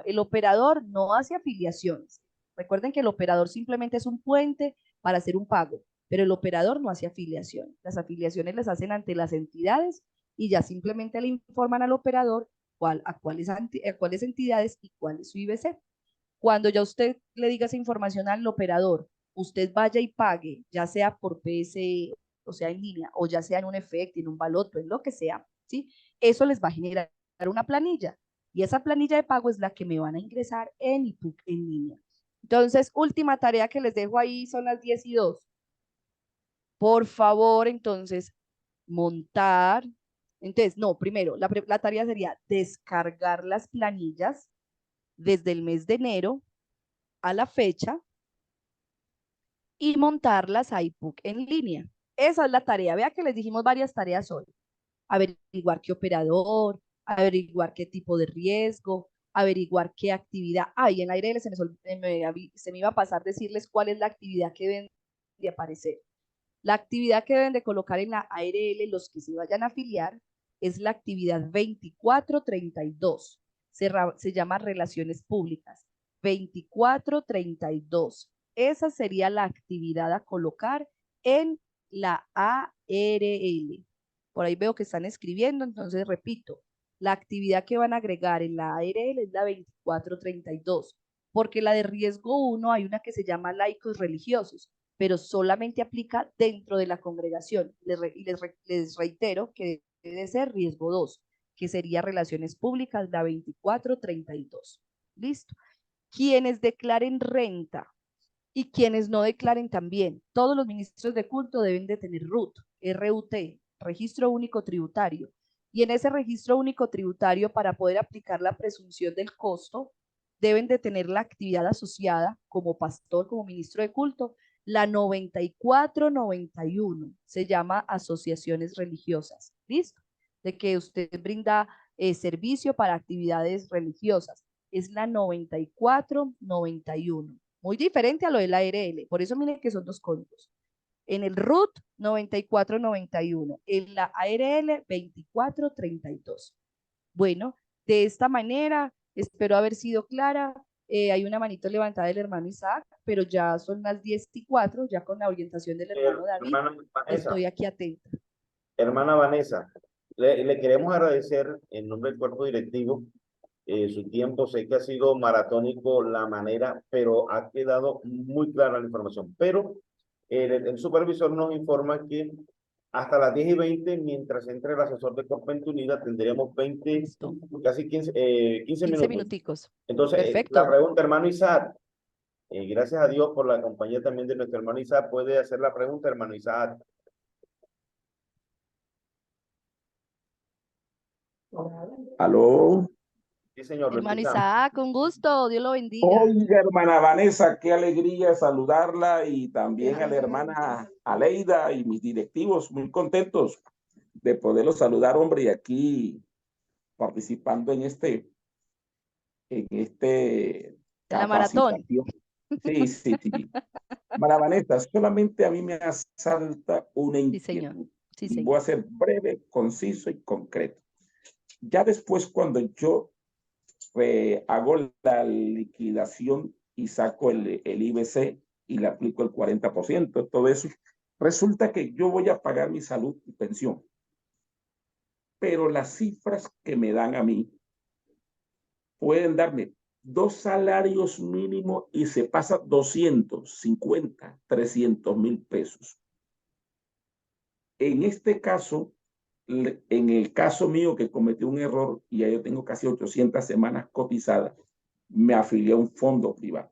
el operador no hace afiliaciones. Recuerden que el operador simplemente es un puente para hacer un pago, pero el operador no hace afiliación. Las afiliaciones las hacen ante las entidades y ya simplemente le informan al operador a cuáles entidades y cuál es su IBC. Cuando ya usted le diga esa información al operador, usted vaya y pague, ya sea por PS, o sea, en línea, o ya sea en un efecto, en un baloto, en lo que sea, ¿sí? Eso les va a generar una planilla. Y esa planilla de pago es la que me van a ingresar en IPUC en línea. Entonces, última tarea que les dejo ahí son las 10:02. Por favor, entonces, montar. Entonces, no, primero, la tarea sería descargar las planillas desde el mes de enero a la fecha y montarlas a IPUC en línea. Esa es la tarea. Vea que les dijimos varias tareas hoy. Averiguar qué operador, averiguar qué tipo de riesgo, averiguar qué actividad. Y en la ARL se me iba a pasar decirles cuál es la actividad que deben de aparecer. La actividad que deben de colocar en la ARL los que se vayan a afiliar es la actividad 2432. Se llama Relaciones Públicas. 2432. Esa sería la actividad a colocar en la ARL. Por ahí veo que están escribiendo, entonces repito, la actividad que van a agregar en la ARL es la 2432, porque la de riesgo 1 hay una que se llama laicos religiosos, pero solamente aplica dentro de la congregación. Les reitero que debe ser riesgo 2, que sería relaciones públicas, la 2432. ¿Listo? Quienes declaren renta y quienes no declaren también. Todos los ministros de culto deben de tener RUT, Registro Único Tributario. Y en ese registro único tributario, para poder aplicar la presunción del costo, deben de tener la actividad asociada como pastor, como ministro de culto, la 9491, se llama asociaciones religiosas. ¿Listo? De que usted brinda servicio para actividades religiosas. Es la 9491. Muy diferente a lo de la ARL. Por eso miren que son dos códigos. En el RUT 9491, en la ARL 2432. Bueno, de esta manera, espero haber sido clara. Hay una manito levantada del hermano Isaac, pero ya son las 10:04, ya con la orientación del hermano David. Hermana Vanessa, Estoy aquí atenta. hermana Vanessa, le queremos agradecer en nombre del cuerpo directivo su tiempo. Sé que ha sido maratónico la manera, pero ha quedado muy clara la información. Pero el supervisor nos informa que hasta las 10:20, mientras entre el asesor de Corpente Unida, tendremos 20, Listo. casi 15 15 minutos. minuticos. Entonces, Perfecto. la pregunta, hermano Isaac, gracias a Dios por la compañía también de nuestro hermano Isaac, puede hacer la pregunta, hermano Isaac. Aló. Sí, señor, lo Hermano escuchamos. Isaac, con gusto, Dios lo bendiga. Oiga, hermana Vanessa, qué alegría saludarla, y también a la hermana Aleida y mis directivos, muy contentos de poderlos saludar, hombre, y aquí participando en La maratón. capacitación. Sí, sí, sí. Hermana Vanessa, solamente a mí me asalta una Sí, señor. inquietud. Sí, Y señor. voy a ser breve, conciso y concreto. Ya después, cuando yo hago la liquidación y saco el IBC y le aplico el 40%, todo eso, resulta que yo voy a pagar mi salud y pensión. Pero las cifras que me dan a mí pueden darme 2 salarios mínimos y se pasa 250, 300,000 pesos. En este caso, en el caso mío que cometí un error y ya yo tengo casi 800 semanas cotizadas, me afilié a un fondo privado.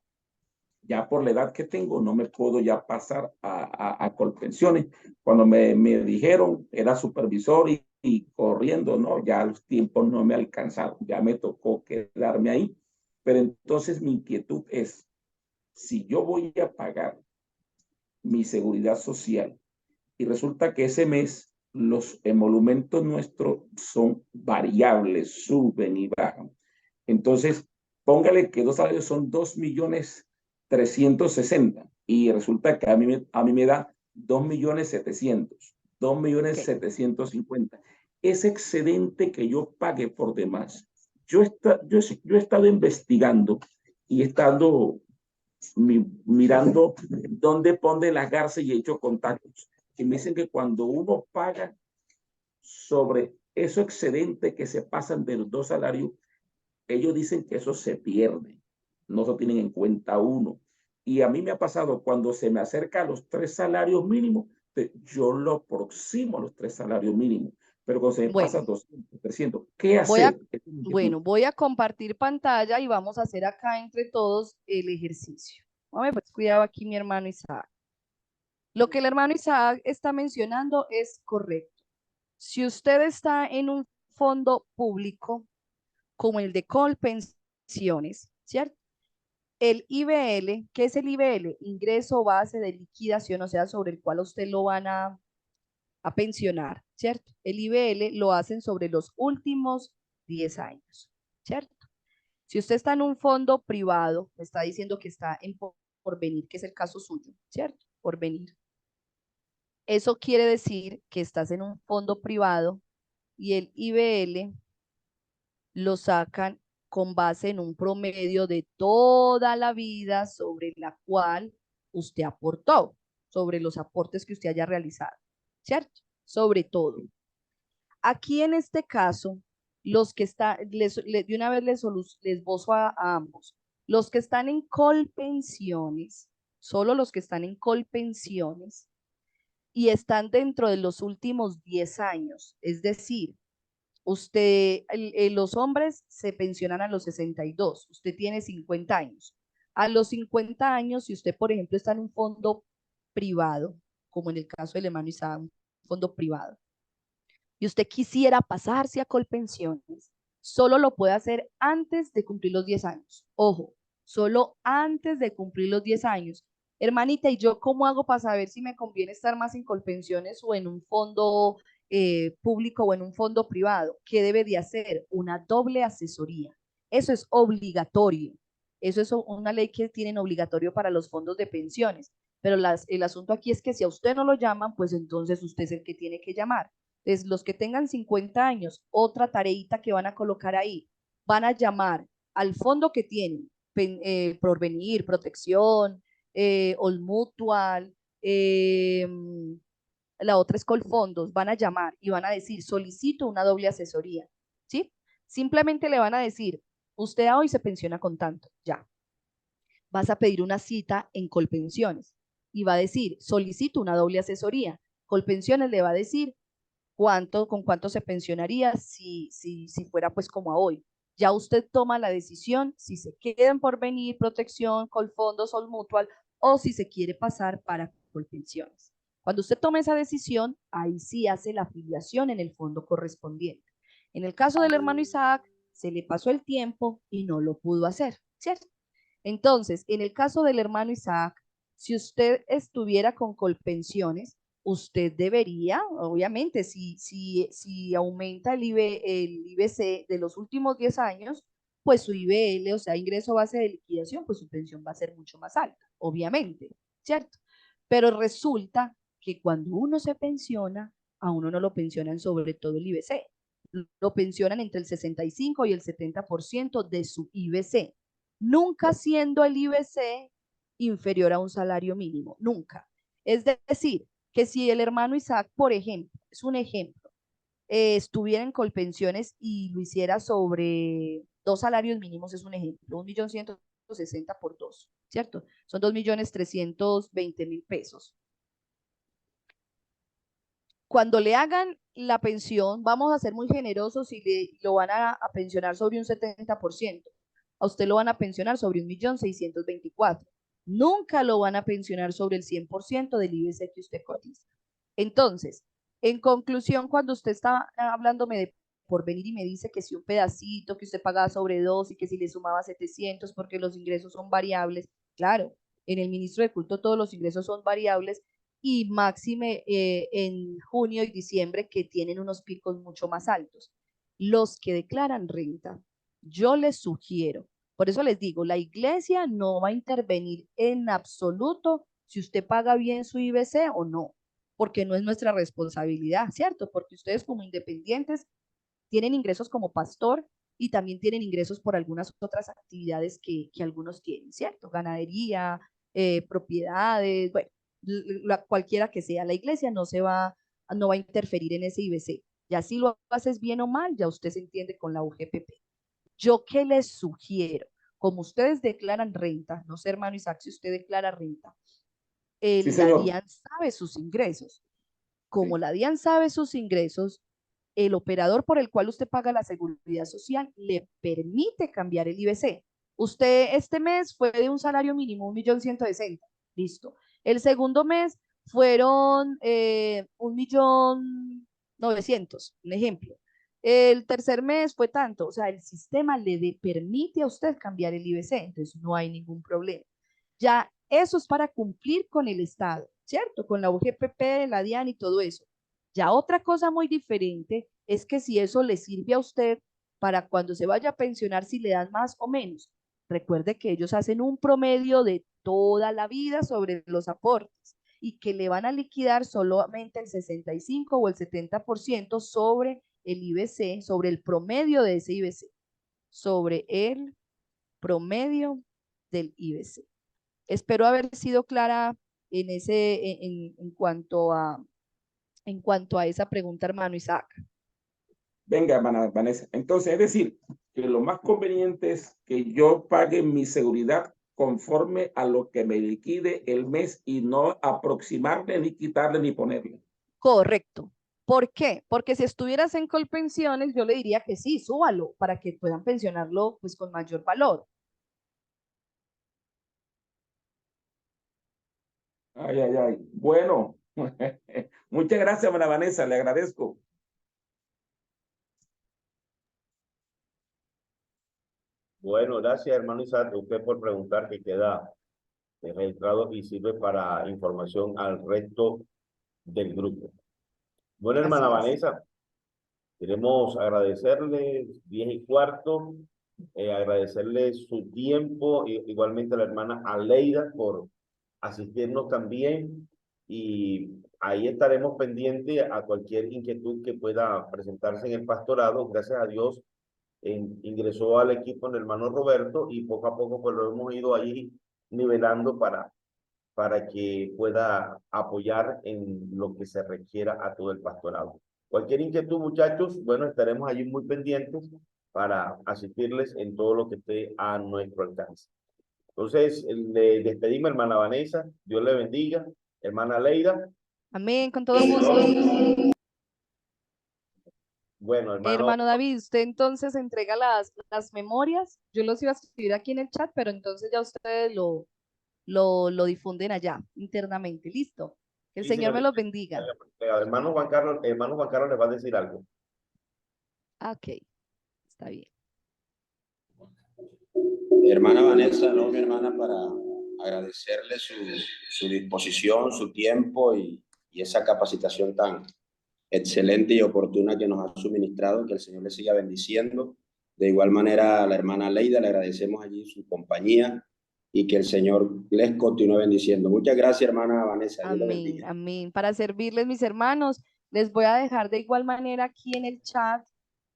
Ya por la edad que tengo, no me puedo ya pasar a Colpensiones. Cuando me dijeron, era supervisor y corriendo, no, ya los tiempos no me alcanzaron, ya me tocó quedarme ahí. Pero entonces mi inquietud es, si yo voy a pagar mi seguridad social y resulta que ese mes los emolumentos nuestros son variables, suben y bajan. Entonces, póngale que 2 salarios son 2.360.000 y resulta que a mí me da 2.700.000, 2.750.000. Ese excedente que yo pague por demás, yo he estado investigando y he estado mirando dónde pone las garzas y he hecho contactos. Y me dicen que cuando uno paga sobre eso excedente que se pasan de los 2 salarios, ellos dicen que eso se pierde, no se tienen en cuenta uno. Y a mí me ha pasado cuando se me acerca a los 3 salarios mínimos, yo lo aproximo a los 3 salarios mínimos, pero cuando se me pasa 200, 300, ¿qué hacer? Voy a compartir pantalla y vamos a hacer acá entre todos el ejercicio. Vamos, pues cuidado aquí mi hermano Isaac. Lo que el hermano Isaac está mencionando es correcto. Si usted está en un fondo público como el de Colpensiones, ¿cierto? El IBL, ¿qué es el IBL? Ingreso base de liquidación, o sea, sobre el cual a usted lo van a pensionar, ¿cierto? El IBL lo hacen sobre los últimos 10 años, ¿cierto? Si usted está en un fondo privado, me está diciendo que está en Porvenir, que es el caso suyo, ¿cierto? Porvenir. Eso quiere decir que estás en un fondo privado y el IBL lo sacan con base en un promedio de toda la vida sobre la cual usted aportó, sobre los aportes que usted haya realizado, ¿cierto? Sobre todo. Aquí en este caso, los que están, de una vez les bozo a ambos, los que están en colpensiones, solo los que están en colpensiones y están dentro de los últimos 10 años, es decir, los hombres se pensionan a los 62, usted tiene 50 años. A los 50 años, si usted, por ejemplo, está en un fondo privado, como en el caso del hermano Isaac, un fondo privado, y usted quisiera pasarse a Colpensiones, solo lo puede hacer antes de cumplir los 10 años. Ojo, solo antes de cumplir los 10 años. Hermanita, ¿y yo cómo hago para saber si me conviene estar más en Colpensiones o en un fondo público o en un fondo privado? ¿Qué debe de hacer? Una doble asesoría. Eso es obligatorio. Eso es una ley que tienen obligatorio para los fondos de pensiones. Pero el asunto aquí es que si a usted no lo llaman, pues entonces usted es el que tiene que llamar. Entonces, los que tengan 50 años, otra tareita que van a colocar ahí, van a llamar al fondo que tienen, Porvenir, Protección, Old Mutual, la otra es Colfondos, van a llamar y van a decir, solicito una doble asesoría, ¿sí? Simplemente le van a decir, usted hoy se pensiona con tanto, ya. Vas a pedir una cita en Colpensiones y va a decir, solicito una doble asesoría. Colpensiones le va a decir, con cuánto se pensionaría si fuera pues como a hoy. Ya usted toma la decisión si se queda en Porvenir, Protección, Colfondos, Old Mutual o si se quiere pasar para Colpensiones. Cuando usted tome esa decisión, ahí sí hace la afiliación en el fondo correspondiente. En el caso del hermano Isaac, se le pasó el tiempo y no lo pudo hacer, ¿cierto? Entonces, en el caso del hermano Isaac, si usted estuviera con Colpensiones, usted debería, obviamente, si aumenta el IBC de los últimos 10 años, pues su IBL, o sea, ingreso base de liquidación, pues su pensión va a ser mucho más alta, obviamente, ¿cierto? Pero resulta que cuando uno se pensiona, a uno no lo pensionan sobre todo el IBC, lo pensionan entre el 65 y el 70% de su IBC, nunca siendo el IBC inferior a un salario mínimo, nunca. Es decir, que si el hermano Isaac, por ejemplo, es un ejemplo, estuviera en Colpensiones y lo hiciera sobre 2 salarios mínimos, es un ejemplo, 1.160.000 por 2, ¿cierto? Son 2.320.000 pesos. Cuando le hagan la pensión, vamos a ser muy generosos y lo van a pensionar sobre un 70%. A usted lo van a pensionar sobre 1.624.000. Nunca lo van a pensionar sobre el 100% del IBC que usted cotiza. Entonces, en conclusión, cuando usted está hablándome de Porvenir y me dice que si un pedacito que usted pagaba sobre 2 y que si le sumaba 700 porque los ingresos son variables, claro, en el ministro de Culto todos los ingresos son variables y máxime en junio y diciembre que tienen unos picos mucho más altos. Los que declaran renta, yo les sugiero, por eso les digo, la iglesia no va a intervenir en absoluto si usted paga bien su IBC o no, porque no es nuestra responsabilidad, ¿cierto? Porque ustedes como independientes tienen ingresos como pastor y también tienen ingresos por algunas otras actividades que algunos tienen, ¿cierto? Ganadería, propiedades, bueno, cualquiera que sea. La iglesia no va a interferir en ese IBC. Ya si lo haces bien o mal, ya usted se entiende con la UGPP. Yo qué les sugiero, como ustedes declaran renta, no sé, hermano Isaac, si usted declara renta, Sí, la señor. DIAN sabe sus ingresos. Como Sí. la DIAN sabe sus ingresos, el operador por el cual usted paga la seguridad social le permite cambiar el IBC. Usted este mes fue de un salario mínimo, 1.160.000, listo. El segundo mes fueron 1.900.000, un ejemplo. el tercer mes fue tanto, o sea, el sistema permite a usted cambiar el IBC, entonces no hay ningún problema. Ya eso es para cumplir con el Estado, ¿cierto? Con la UGPP, la DIAN y todo eso. Ya otra cosa muy diferente es que si eso le sirve a usted para cuando se vaya a pensionar, si le dan más o menos. Recuerde que ellos hacen un promedio de toda la vida sobre los aportes y que le van a liquidar solamente el 65 o el 70% sobre el IBC, sobre el promedio de ese IBC, sobre el promedio del IBC. Espero haber sido clara en cuanto a esa pregunta, hermano Isaac. Venga, hermana Vanessa. Entonces, es decir, que lo más conveniente es que yo pague mi seguridad conforme a lo que me liquide el mes y no aproximarle, ni quitarle, ni ponerle. Correcto. ¿Por qué? Porque si estuvieras en Colpensiones, yo le diría que sí, súbalo para que puedan pensionarlo pues con mayor valor. Ay, ay, ay. Bueno, muchas gracias, hermana Vanessa, le agradezco. Bueno, gracias, hermano Isaac, usted por preguntar, que queda registrado y sirve para información al resto del grupo. Bueno, hermana Vanessa, queremos agradecerle 10:15, agradecerle su tiempo, igualmente a la hermana Aleida por asistirnos también, y ahí estaremos pendientes a cualquier inquietud que pueda presentarse en el pastorado. Gracias a Dios ingresó al equipo el hermano Roberto y poco a poco pues lo hemos ido ahí nivelando para que pueda apoyar en lo que se requiera a todo el pastorado. Cualquier inquietud, muchachos, bueno, estaremos allí muy pendientes para asistirles en todo lo que esté a nuestro alcance. Entonces, le despedimos, hermana Vanessa, Dios le bendiga, hermana Leida. Amén, con todo gusto. Bueno, Hermano David, usted entonces entrega las memorias. Yo los iba a escribir aquí en el chat, pero entonces ya ustedes lo difunden allá internamente. Listo. Que el Sí, Señor me los bendiga. hermano Juan Carlos les va a decir algo. Ok, está bien. Hermana Vanessa, no, mi hermana, para agradecerle su disposición, su tiempo y esa capacitación tan excelente y oportuna que nos ha suministrado, que el Señor le siga bendiciendo. De igual manera, a la hermana Leida le agradecemos allí su compañía y que el Señor les continúe bendiciendo. Muchas gracias, hermana Vanessa. Amén, amén. Para servirles, mis hermanos, les voy a dejar de igual manera aquí en el chat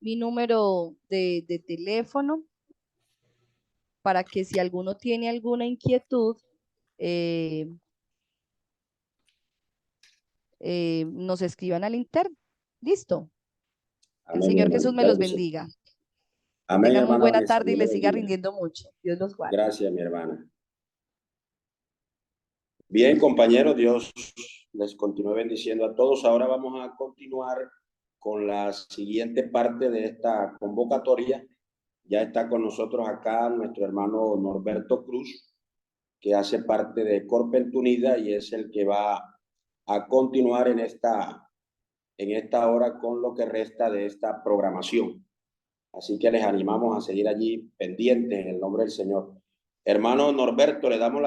mi número de teléfono para que si alguno tiene alguna inquietud, nos escriban al interno. Listo. Amén, el Señor hermano. Jesús me los bendiga. Amén, Tengan muy hermana buena Vanessa, tarde y Dios les le siga bendiga. rindiendo mucho. Dios los guarde. Gracias, mi hermana. Bien, compañeros, Dios les continúe bendiciendo a todos. Ahora vamos a continuar con la siguiente parte de esta convocatoria. Ya está con nosotros acá nuestro hermano Norberto Cruz, que hace parte de Corpent Unida y es el que va a continuar en esta hora con lo que resta de esta programación. Así que les animamos a seguir allí pendientes en el nombre del Señor. Hermano Norberto, le damos la